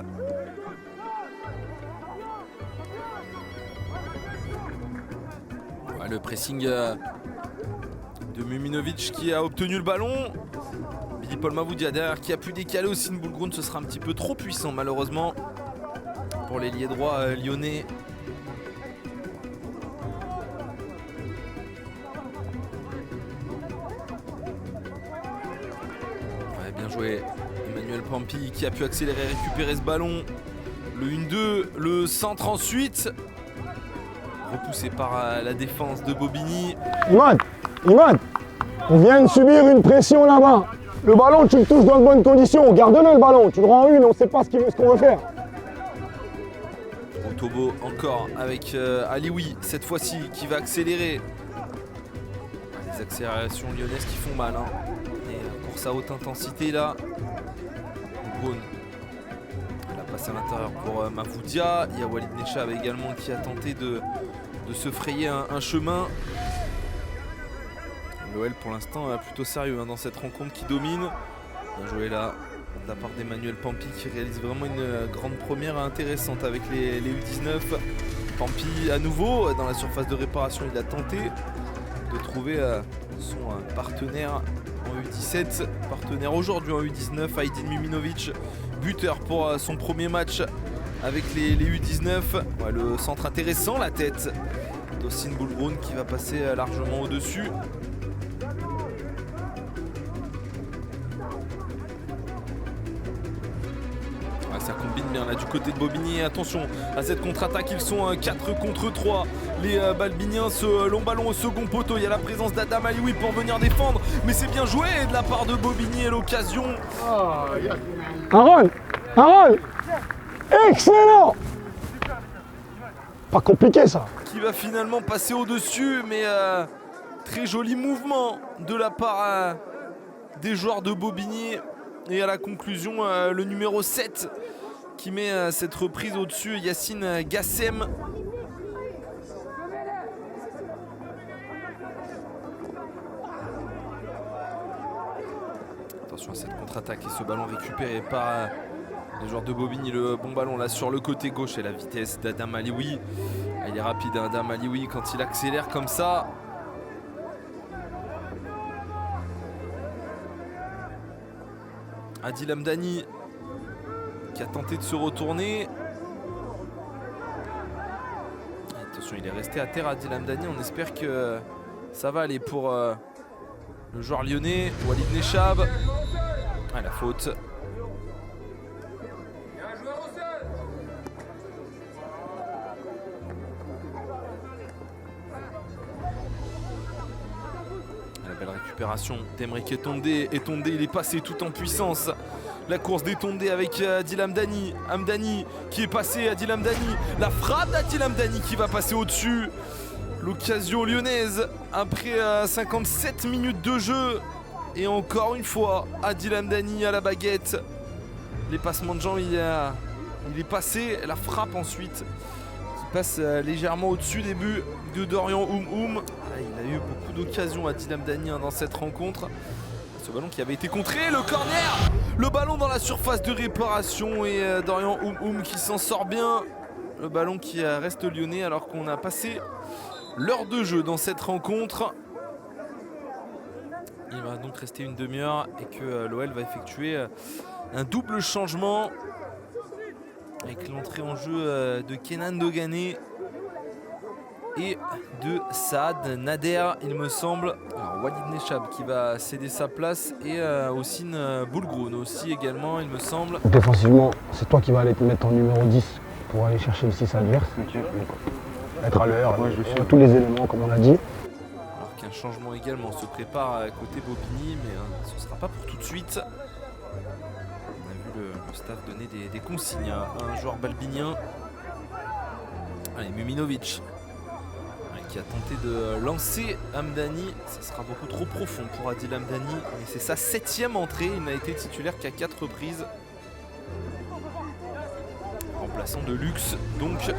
Ouais, le pressing de Muminovic qui a obtenu le ballon. Billy Paul Mavoudia derrière qui a pu décaler aussi une boule ground. Ce sera un petit peu trop puissant malheureusement pour l'ailier droit lyonnais. Ouais, bien joué Emmanuel Pampi qui a pu accélérer et récupérer ce ballon. Le 1-2, le centre ensuite. Repoussé par la défense de Bobigny. Imad, on vient de subir une pression là-bas. Le ballon, tu le touches dans de bonnes conditions. Garde-le le ballon, tu le rends une, on ne sait pas ce qu'on veut faire. Otobo encore avec Alioui, cette fois-ci, qui va accélérer. Les accélérations lyonnaises qui font mal. Et pour sa haute intensité là. Brown. La passe à l'intérieur pour Mavoudia. Il y a Walid Nechab également qui a tenté de se frayer un chemin. L'OL pour l'instant plutôt sérieux dans cette rencontre qui domine. Bien joué là de la part d'Emmanuel Pampi qui réalise vraiment une grande première intéressante avec les U19. Pampi à nouveau dans la surface de réparation, il a tenté de trouver son partenaire en U17, partenaire aujourd'hui en U19, Aydin Muminovic, buteur pour son premier match avec les U19. Ouais, le centre intéressant, la tête d'Ossine Boulbroun qui va passer largement au-dessus. Ça combine bien là du côté de Bobigny. Attention à cette contre-attaque, ils sont 4 contre 3. Les Balbiniens, ce long ballon au second poteau. Il y a la présence d'Adam Alioui pour venir défendre. Mais c'est bien joué de la part de Bobigny et l'occasion. Aaron, excellent. Pas compliqué ça. Qui va finalement passer au-dessus, mais très joli mouvement de la part des joueurs de Bobigny. Et à la conclusion, le numéro 7 qui met cette reprise au-dessus, Yacine Gassem. Attention à cette contre-attaque et ce ballon récupéré par les joueurs de Bobigny. Le bon ballon là sur le côté gauche et la vitesse d'Adam Alioui. Il est rapide Adam Alioui quand il accélère comme ça. Adil Hamdani qui a tenté de se retourner. Attention, il est resté à terre Adil Hamdani. On espère que ça va aller pour le joueur lyonnais, Walid Nechab. Ah, la faute. La belle récupération d'Emeric Etondé. Etondé, il est passé tout en puissance. La course d'Etondé avec Adil Hamdani. Hamdani qui est passé, Adil Hamdani. La frappe d'Adil Hamdani qui va passer au-dessus. L'occasion lyonnaise après 57 minutes de jeu. Et encore une fois, Adil Hamdani à la baguette. Les passements de jambes, il est passé. La frappe ensuite qui passe légèrement au-dessus des buts de Dorian Oum. Il a eu beaucoup d'occasions Adil Hamdani dans cette rencontre. Ce ballon qui avait été contré, le corner. Le ballon dans la surface de réparation et Dorian Oum qui s'en sort bien. Le ballon qui reste lyonnais alors qu'on a passé l'heure de jeu dans cette rencontre. Il va donc rester une demi-heure et que l'OL va effectuer un double changement avec l'entrée en jeu de Kenan Dogané et de Saad Nader, il me semble. Alors, Walid Nechab qui va céder sa place et Houssine Boulgroun aussi également, il me semble. Défensivement, c'est toi qui vas aller te mettre en numéro 10 pour aller chercher le 6 adverse. Être à l'heure, tous les éléments comme on a dit. Alors qu'un changement également se prépare côté Bobigny, mais ce ne sera pas pour tout de suite. On a vu le staff donner des consignes à un joueur balbinien. Allez, Muminovic qui a tenté de lancer Hamdani. Ça sera beaucoup trop profond pour Adil Hamdani, mais c'est sa 7e entrée. Il n'a été titulaire qu'à 4 reprises. Remplaçant de luxe donc.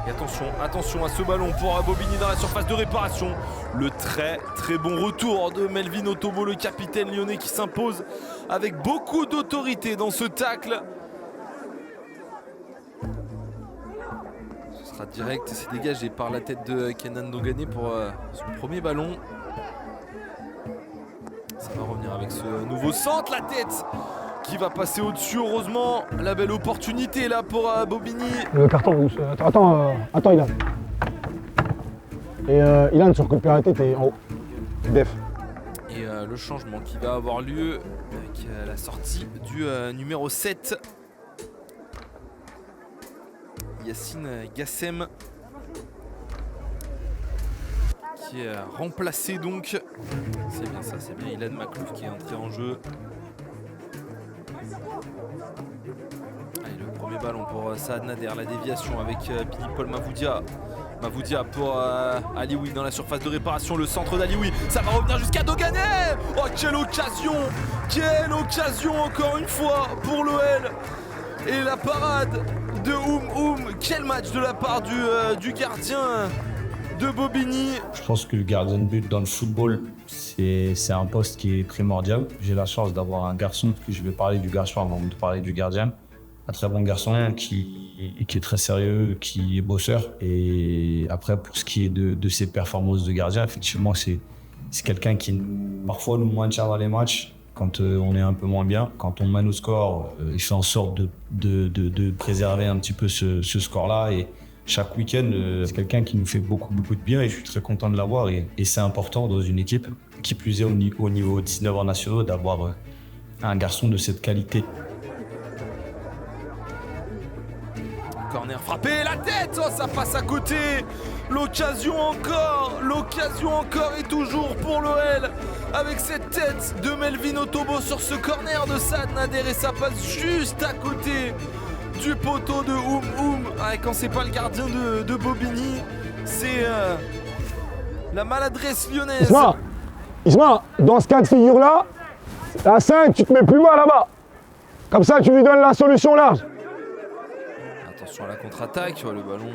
Et attention à ce ballon pour Bobigny dans la surface de réparation. Le très bon retour de Melvin Otobo, le capitaine lyonnais qui s'impose avec beaucoup d'autorité dans ce tacle. Ce sera direct, c'est dégagé par la tête de Kenan Dogané pour son premier ballon. Ça va revenir avec ce nouveau centre, la tête qui va passer au-dessus, heureusement. La belle opportunité là pour Bobigny. Le carton, attends Ilan. Et Ilan sur coup de pied arrêté, t'es en haut. Def. Et le changement qui va avoir lieu avec la sortie du numéro 7. Yacine Gassem qui est remplacé donc. C'est bien ça, c'est bien Ilan Maklouf qui est entré en jeu. Allez, le premier ballon pour Saad Nader, la déviation avec Billy Paul Mavoudia. Mavoudia pour Alioui dans la surface de réparation, le centre d'Alioui, ça va revenir jusqu'à Dogané. Oh, quelle occasion encore une fois pour l'OL. Et la parade de Oum. Quel match de la part du gardien de Bobigny. Je pense que le gardien de but dans le football, c'est un poste qui est primordial. J'ai la chance d'avoir un garçon, parce que je vais parler du garçon avant de parler du gardien. Un très bon garçon qui est très sérieux, qui est bosseur. Et après, pour ce qui est de ses performances de gardien, effectivement, c'est quelqu'un qui parfois nous maintient dans les matchs quand on est un peu moins bien. Quand on mène au score, il fait en sorte de préserver un petit peu ce score-là. Et chaque week-end, c'est quelqu'un qui nous fait beaucoup de bien et je suis très content de l'avoir. Et c'est important dans une équipe, qui plus est au niveau 19 ans nationaux, d'avoir un garçon de cette qualité. corner frappé, la tête, oh, ça passe à côté. L'occasion encore et toujours pour l'OL avec cette tête de Melvin Otobo sur ce corner de Saad Nader et ça passe juste à côté du poteau de Ah, quand c'est pas le gardien de Bobigny, c'est la maladresse lyonnaise. Isma, dans ce cas de figure-là, la 5, tu te mets plus bas là-bas. Comme ça, tu lui donnes la solution large. Attention à la contre-attaque, le ballon.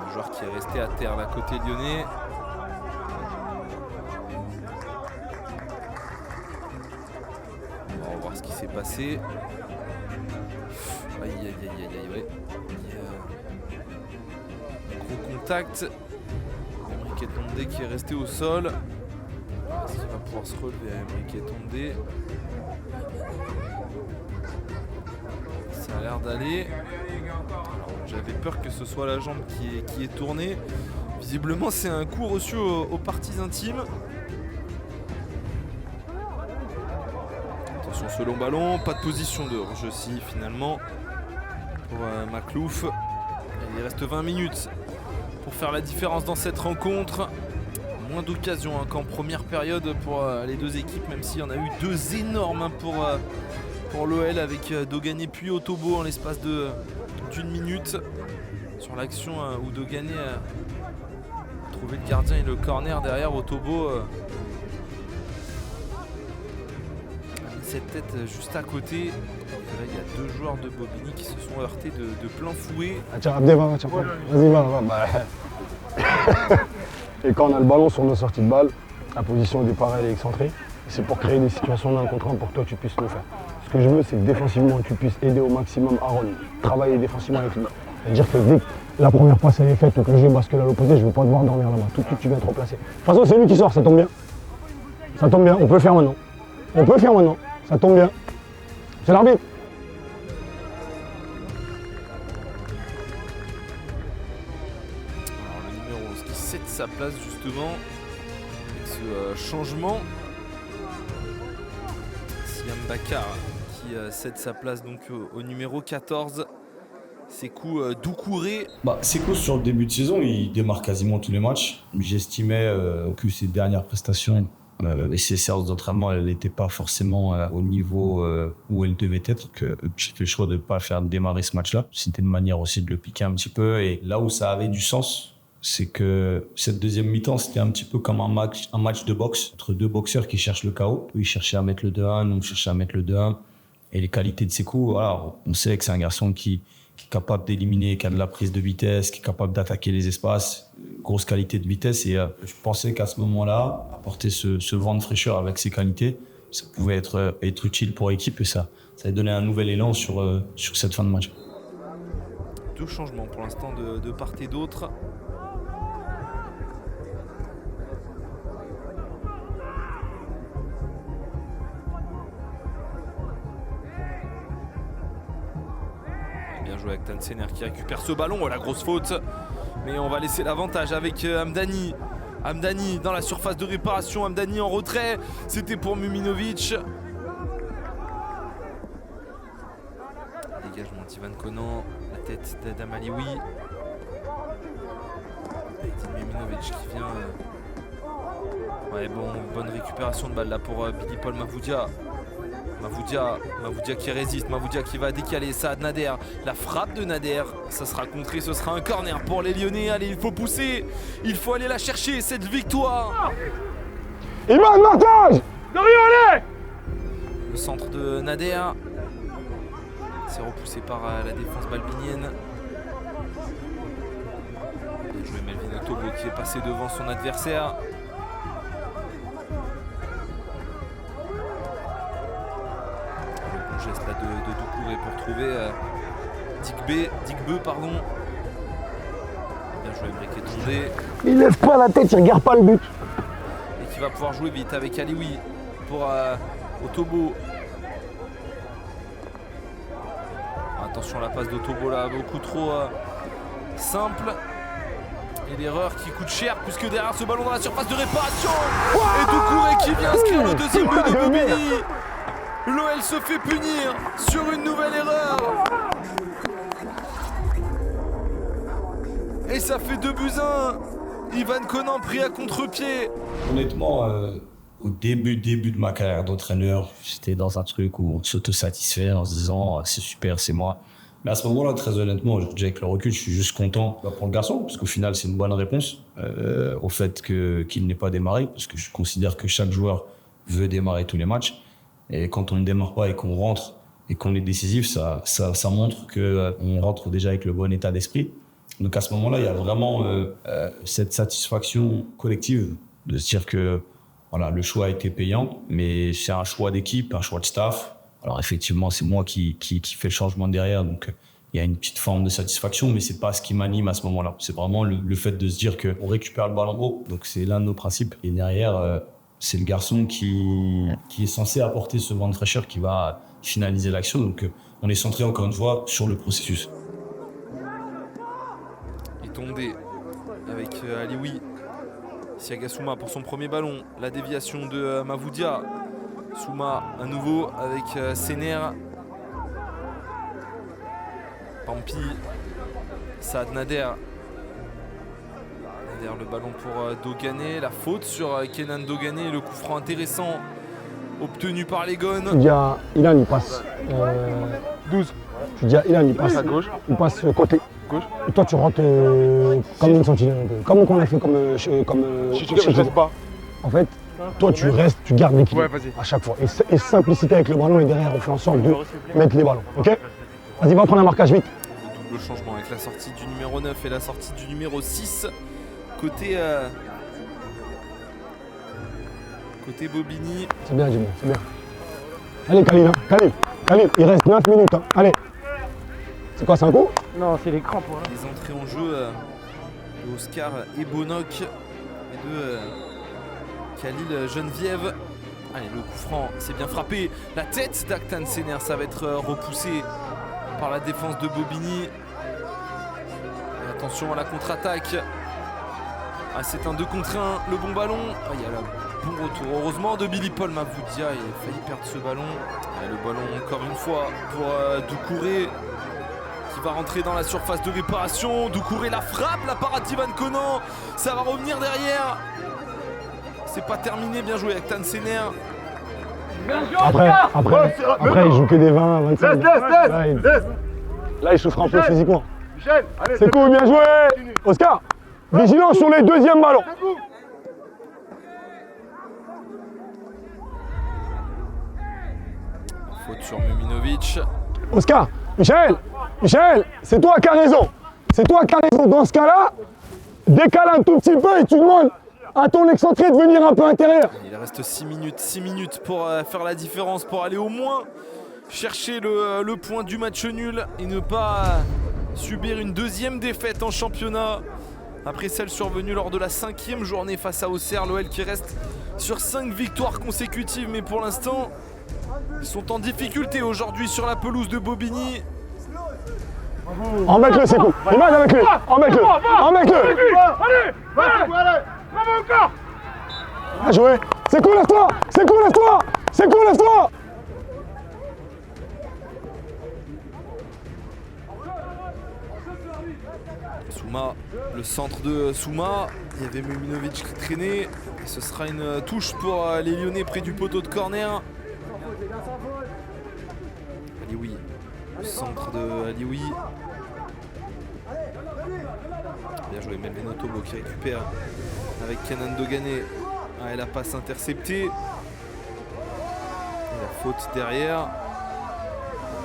Un joueur qui est resté à terre là côté lyonnais. On va voir ce qui s'est passé. Aïe aïe aïe aïe aïe, ouais. Gros contact. Emerick Etonde qui est resté au sol. Est-ce qu'il va pouvoir se relever, Emerick Etonde? Ça a l'air d'aller. J'avais peur que ce soit la jambe qui est tournée. Visiblement c'est un coup reçu aux parties intimes. Attention ce long ballon, pas de position de hors-jeu finalement pour Maklouf. Il reste 20 minutes pour faire la différence dans cette rencontre. Moins d'occasions qu'en première période pour les deux équipes, même s'il y en a eu deux énormes pour l'OL avec Dogané puis Otobo en l'espace d'une minute. Sur l'action où Dogané a trouvé le gardien et le corner derrière, Otobo a mis cette tête juste à côté. Là, il y a deux joueurs de Bobigny qui se sont heurtés de plein fouet. Ah, tiens, Abdé, va, tiens, vas-y, va. Et quand on a le ballon sur nos sorties de balle, la position au départ elle est excentrée. C'est pour créer des situations d'un contre un pour que toi tu puisses le faire. Ce que je veux, c'est que défensivement tu puisses aider au maximum Aaron, travailler défensivement avec lui. C'est-à-dire que dès que la première passe elle est faite ou que le jeu bascule à l'opposé, je ne veux pas devoir dormir là-bas. Tout de suite tu viens te replacer. De toute façon c'est lui qui sort, ça tombe bien. Ça tombe bien, on peut le faire maintenant. Ça tombe bien. C'est l'arbitre. Sa place justement avec ce changement. Siam Bakar qui cède sa place donc au numéro 14. Sékou Doucouré. Sékou sur le début de saison il démarre quasiment tous les matchs. J'estimais que ses dernières prestations et ses séances d'entraînement elles n'étaient pas forcément au niveau où elles devaient être, que j'ai fait le choix de ne pas faire démarrer ce match-là. C'était une manière aussi de le piquer un petit peu et là où ça avait du sens, c'est que cette deuxième mi-temps, c'était un petit peu comme un match de boxe entre deux boxeurs qui cherchent le KO. Ils cherchaient à mettre le 2-1, nous on cherchait à mettre le 2-1. Et les qualités de Sékou, voilà, on sait que c'est un garçon qui est capable d'éliminer, qui a de la prise de vitesse, qui est capable d'attaquer les espaces, grosse qualité de vitesse. Et je pensais qu'à ce moment-là, apporter ce vent de fraîcheur avec ses qualités, ça pouvait être utile pour l'équipe et ça allait donner un nouvel élan sur cette fin de match. Deux changements pour l'instant de part et d'autre. Bien joué avec Tansener qui récupère ce ballon, oh, la grosse faute. Mais on va laisser l'avantage avec Hamdani. Hamdani dans la surface de réparation, Hamdani en retrait. C'était pour Muminovic. Dégagement d'Ivan Konan, la tête d'Adam Alioui. Muminovic qui vient. Ouais bon, bonne récupération de balle là pour Billy Paul Mavoudia. Mavoudia qui résiste, Mavoudia qui va décaler Saad Nader. La frappe de Nader, ça sera contré, ce sera un corner pour les Lyonnais. Allez, il faut pousser, il faut aller la chercher, cette victoire. Imad marquage. Le centre de Nader. C'est repoussé par la défense balbinienne. Bien joué Melvin Otobo qui est passé devant son adversaire. Geste là de Doucouré pour trouver Digbeu, pardon. Bien joué Emerick Etonde. Il lève pas la tête, il regarde pas le but. Et qui va pouvoir jouer vite avec Alioui pour Otobo. Attention la passe d'Otobo là, beaucoup trop simple. Et l'erreur qui coûte cher puisque derrière ce ballon dans la surface de réparation. Et Doucouré qui vient inscrire le deuxième but de Bobigny. L'OL se fait punir sur une nouvelle erreur. Et ça fait 2-1. Ivan Konan pris à contre-pied. Honnêtement, au début de ma carrière d'entraîneur, j'étais dans un truc où on s'autosatisfait en se disant c'est super, c'est moi. Mais à ce moment-là, très honnêtement, avec le recul, je suis juste content pour le garçon, parce qu'au final, c'est une bonne réponse au fait qu'il n'ait pas démarré, parce que je considère que chaque joueur veut démarrer tous les matchs. Et quand on ne démarre pas et qu'on rentre et qu'on est décisif, ça montre qu'on rentre déjà avec le bon état d'esprit. Donc à ce moment-là, il y a vraiment cette satisfaction collective de se dire que voilà, le choix a été payant, mais c'est un choix d'équipe, un choix de staff. Alors effectivement, c'est moi qui fais le changement derrière, donc il y a une petite forme de satisfaction, mais c'est pas ce qui m'anime à ce moment-là. C'est vraiment le fait de se dire qu'on récupère le ballon haut, donc c'est l'un de nos principes. Et derrière, c'est le garçon qui est censé apporter ce vent de fraîcheur qui va finaliser l'action. Donc on est centré encore une fois sur le processus. Et Tondé avec Alioui. Siaga Souma pour son premier ballon. La déviation de Mavoudia. Souma à nouveau avec Sener. Pampi. Saad Nader. Nader le ballon pour Dogané. La faute sur Kenan Dogané. Le coup franc intéressant obtenu par les Gones. Tu dis à Ilan, il passe 12. Tu dis à Ilan, il passe à gauche. Il passe côté. Gauche. Et toi, tu rentres comme une sentinelle un peu. Comme on a fait comme je reste pas. En fait, toi, tu restes, tu gardes l'équilibre à chaque fois. Et simplicité avec le ballon et derrière, on fait en sorte de mettre les ballons. Ok? Vas-y, va prendre un marquage vite. Double changement avec la sortie du numéro 9 et la sortie du numéro 6. Côté Bobigny. C'est bien, Jimmy, c'est bien. Allez, Khalil, il reste 9 minutes. Hein. Allez. C'est quoi, c'est un coup? Non, c'est les crampes. Hein. Les entrées en jeu de Oscar Ebonok et de Khalil Geneviève. Allez, le coup franc, c'est bien frappé. La tête d'Aktan Sener, ça va être repoussé par la défense de Bobigny. Et attention à la contre-attaque. Ah, c'est un 2 contre 1, le bon ballon. Ah, il y a le bon retour. Heureusement de Billy Paul Mavoudia, il a failli perdre ce ballon. Et le ballon encore une fois pour Doucouré qui va rentrer dans la surface de réparation. Doucouré la frappe, la parade d'Ivan Konan. Ça va revenir derrière. C'est pas terminé, bien joué Aktan Sener. Après, il joue que des 20, 25. Là, il souffre un peu physiquement. C'est cool, bien joué. Oscar, vigilant sur les deuxièmes ballons. Faute sur Muminovic. Oscar, Michel, c'est toi qui as raison. Dans ce cas-là, décale un tout petit peu et tu demandes à ton excentré de venir un peu intérieur. Il reste 6 minutes pour faire la différence, pour aller au moins chercher le point du match nul et ne pas subir une deuxième défaite en championnat. Après celle survenue lors de la 5e journée face à Auxerre, l'OL qui reste sur 5 victoires consécutives, mais pour l'instant, ils sont en difficulté aujourd'hui sur la pelouse de Bobigny. Emmène-le, c'est cool. Image avec lui. Emmène-le. Allez, bravo encore. Bien joué. C'est cool, lève-toi. Souma, le centre de Souma. Il y avait Muminovic qui traînait. Et ce sera une touche pour les Lyonnais près du poteau de corner. Alioui, le centre de Alioui. Bien joué, Melvin Otobo qui récupère avec Kenan Dogané. Ah, et la passe interceptée. Et la faute derrière.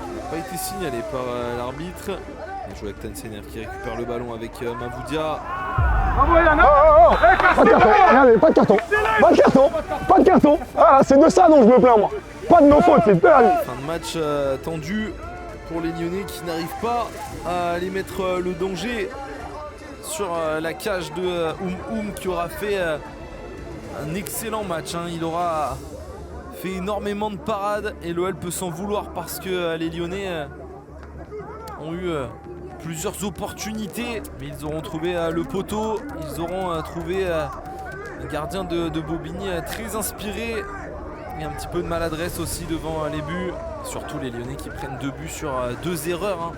Qui n'a pas été signalée par l'arbitre. Bien joué avec Aktan Sener qui récupère le ballon avec Mavoudia. Pas de carton. Ah, c'est de ça dont je me plains, moi. Pas de nos fautes, c'est perdu. Fin de match tendu pour les Lyonnais qui n'arrivent pas à aller mettre le danger sur la cage de Oum qui aura fait un excellent match. Hein. Il aura fait énormément de parades et l'OL peut s'en vouloir parce que les Lyonnais ont eu plusieurs opportunités, mais ils auront trouvé le poteau, ils auront trouvé un gardien de Bobigny très inspiré et un petit peu de maladresse aussi devant les buts, surtout les Lyonnais qui prennent 2 buts sur 2 erreurs. Hein.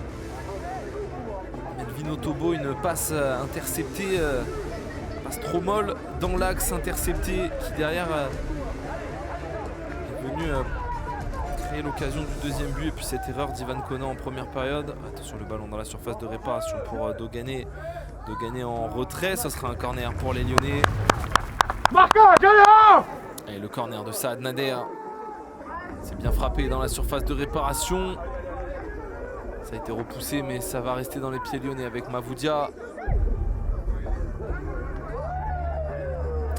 Melvin Otobo, une passe interceptée, passe trop molle dans l'axe interceptée qui derrière est venu créer l'occasion du deuxième but et puis cette erreur d'Ivan Kona en première période. Attention, le ballon dans la surface de réparation pour Dogané. Dogané en retrait, ça sera un corner pour les Lyonnais. Et le corner de Saad Nader. C'est bien frappé dans la surface de réparation. Ça a été repoussé mais ça va rester dans les pieds lyonnais avec Mavoudia.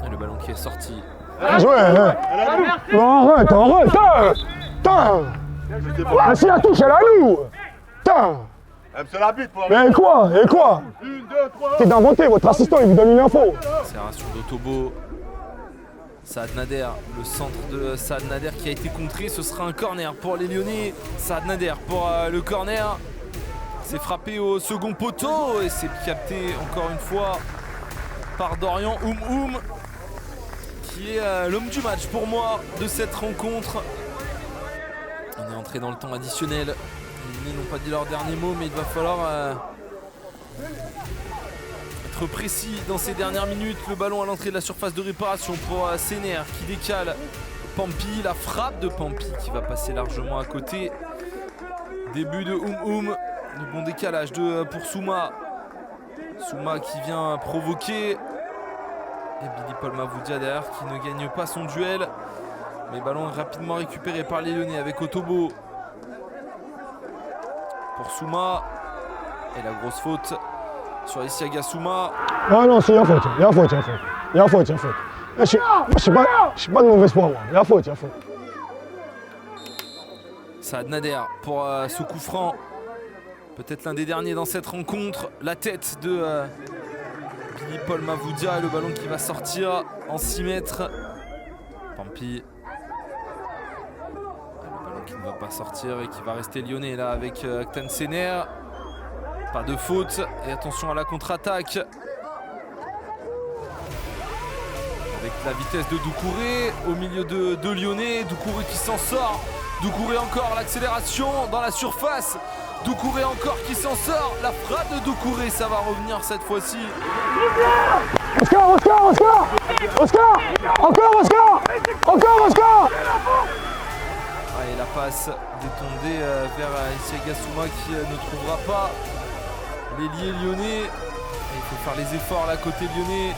Et le ballon qui est sorti. Bien joué, hein. Non, arrête. Ah, si la touche, elle est à nous. C'est la bite, pour Mais quoi? C'est d'inventer, votre assistant, il vous donne une info. Serration d'Otobo. Saad Nader, le centre de Saad Nader qui a été contré, ce sera un corner pour les Lyonnais. Saad Nader pour le corner. C'est frappé au second poteau et c'est capté encore une fois par Dorian Oum qui est l'homme du match pour moi de cette rencontre. On est entré dans le temps additionnel. Les Lyonnais n'ont pas dit leur dernier mot mais il va falloir être précis dans ces dernières minutes. Le ballon à l'entrée de la surface de réparation pour Sener qui décale Pampi. La frappe de Pampi qui va passer largement à côté. Début de Oum. Le bon décalage pour Souma. Souma qui vient provoquer. Et Billy Paul Mavoudia derrière qui ne gagne pas son duel. Mais ballon rapidement récupéré par les Lyonnais avec Otobo. Pour Souma. Et la grosse faute sur Isiaga Souma. Ah non, il y a faute. Je suis pas de mauvaise foi, moi. Il y a faute. Saad Nader pour ce coup franc. Peut-être l'un des derniers dans cette rencontre. La tête de Billy Paul Mavoudia et le ballon qui va sortir en 6 mètres. Pampi. Le ballon qui ne va pas sortir et qui va rester lyonnais là avec Aktan Sener. Pas de faute et attention à la contre-attaque. Avec la vitesse de Doucouré au milieu de Lyonnais. Doucouré qui s'en sort. Doucouré encore, l'accélération dans la surface. Doucouré encore qui s'en sort. La frappe de Doucouré, ça va revenir cette fois-ci. Oscar. Et la passe détendée vers Isiaga Souma qui ne trouvera pas l'ailier lyonnais. Et il faut faire les efforts là côté lyonnais.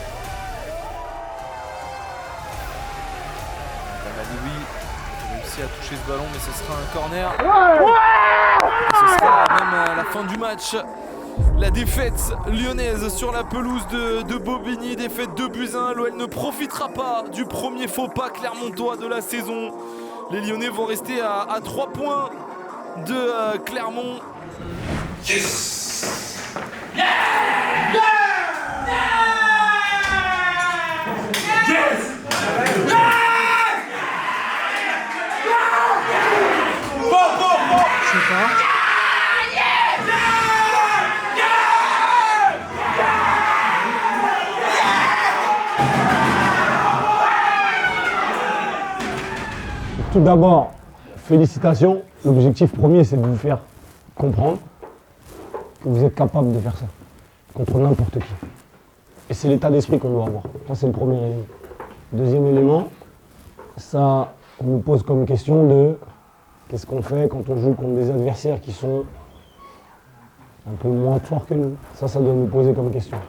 Louis a réussi à toucher ce ballon mais ce sera un corner. Et ce sera même à la fin du match. La défaite lyonnaise sur la pelouse de Bobigny, défaite 2-1. L'OL ne profitera pas du premier faux pas clermontois de la saison. Les Lyonnais vont rester à 3 points de Clermont. Yes! Tout d'abord, félicitations. L'objectif premier, c'est de vous faire comprendre que vous êtes capable de faire ça contre n'importe qui. Et c'est l'état d'esprit qu'on doit avoir. Ça, c'est le premier élément. Deuxième élément, ça nous pose comme question de qu'est-ce qu'on fait quand on joue contre des adversaires qui sont un peu moins forts que nous. Ça doit nous poser comme question.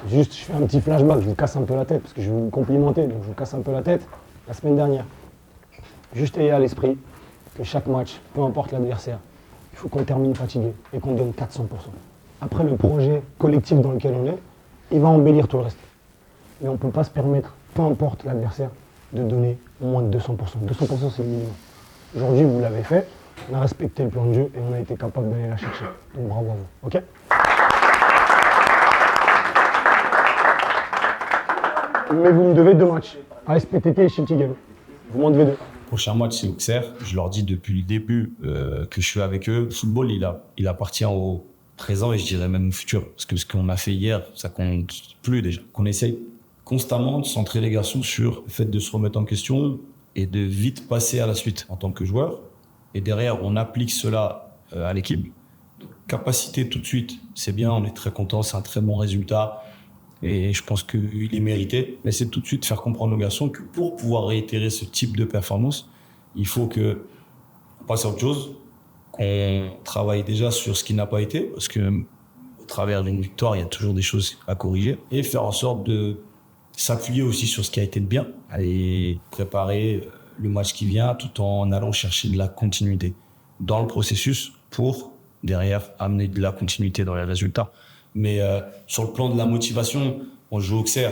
Juste, je fais un petit flashback, je vous casse un peu la tête, parce que je vais vous complimenter, donc je vous casse un peu la tête. La semaine dernière, juste ayez à l'esprit que chaque match, peu importe l'adversaire, il faut qu'on termine fatigué et qu'on donne 400%. Après, le projet collectif dans lequel on est, il va embellir tout le reste. Mais on ne peut pas se permettre, peu importe l'adversaire, de donner moins de 200%. 200%, c'est le minimum. Aujourd'hui, vous l'avez fait, on a respecté le plan de jeu et on a été capable d'aller la chercher. Donc bravo à vous, ok ? Mais vous me devez 2 matchs, à SPTT et Shilty Game. Vous m'en devez 2. Prochain match, c'est Auxerre. Je leur dis depuis le début que je suis avec eux. Le football, il appartient aux présent et je dirais même futur. Parce que ce qu'on a fait hier, ça compte plus déjà. Qu'on essaye constamment de centrer les garçons sur le fait de se remettre en question et de vite passer à la suite en tant que joueur. Et derrière, on applique cela à l'équipe. Donc, capacité tout de suite, c'est bien, on est très content, c'est un très bon résultat. Et je pense qu'il est mérité. Mais c'est tout de suite faire comprendre aux garçons que pour pouvoir réitérer ce type de performance, il faut qu'on passe à autre chose, qu'on travaille déjà sur ce qui n'a pas été, parce que au travers d'une victoire, il y a toujours des choses à corriger, et faire en sorte de s'appuyer aussi sur ce qui a été de bien, et préparer le match qui vient tout en allant chercher de la continuité dans le processus pour derrière amener de la continuité dans les résultats. Mais sur le plan de la motivation, on joue au XR.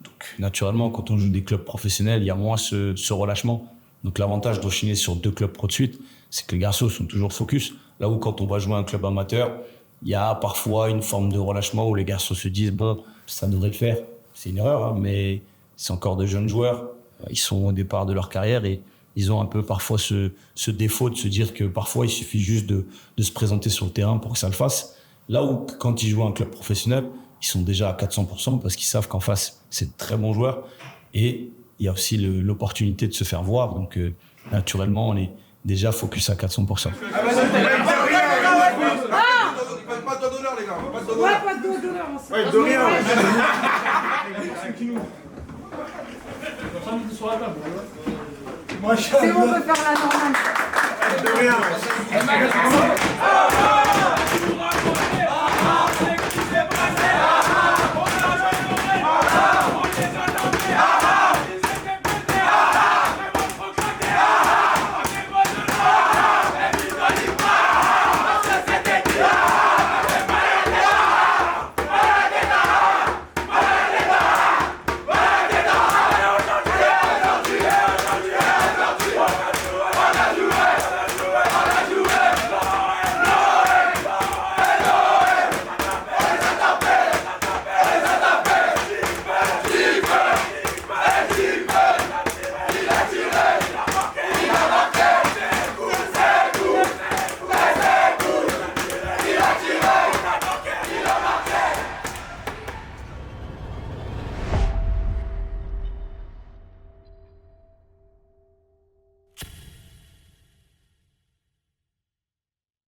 Donc naturellement, quand on joue des clubs professionnels, il y a moins ce relâchement. Donc l'avantage d'enchaîner sur 2 clubs pro de suite, c'est que les garçons sont toujours focus. Là où quand on va jouer un club amateur, il y a parfois une forme de relâchement où les garçons se disent « bon, ça devrait le faire ». C'est une erreur, hein, mais c'est encore de jeunes joueurs. Ils sont au départ de leur carrière et ils ont un peu parfois ce défaut de se dire que parfois il suffit juste de se présenter sur le terrain pour que ça le fasse. Là où quand ils jouent un club professionnel, ils sont déjà à 400% parce qu'ils savent qu'en face, c'est de très bons joueurs. Et il y a aussi l'opportunité de se faire voir. Donc naturellement, on est déjà focus à 400%. Pas de doigt d'honneur, les gars. Pas de doigt Ouais, pas de doigt d'honneur. Ouais, de rien. C'est bon, on peut faire la normale. De rien.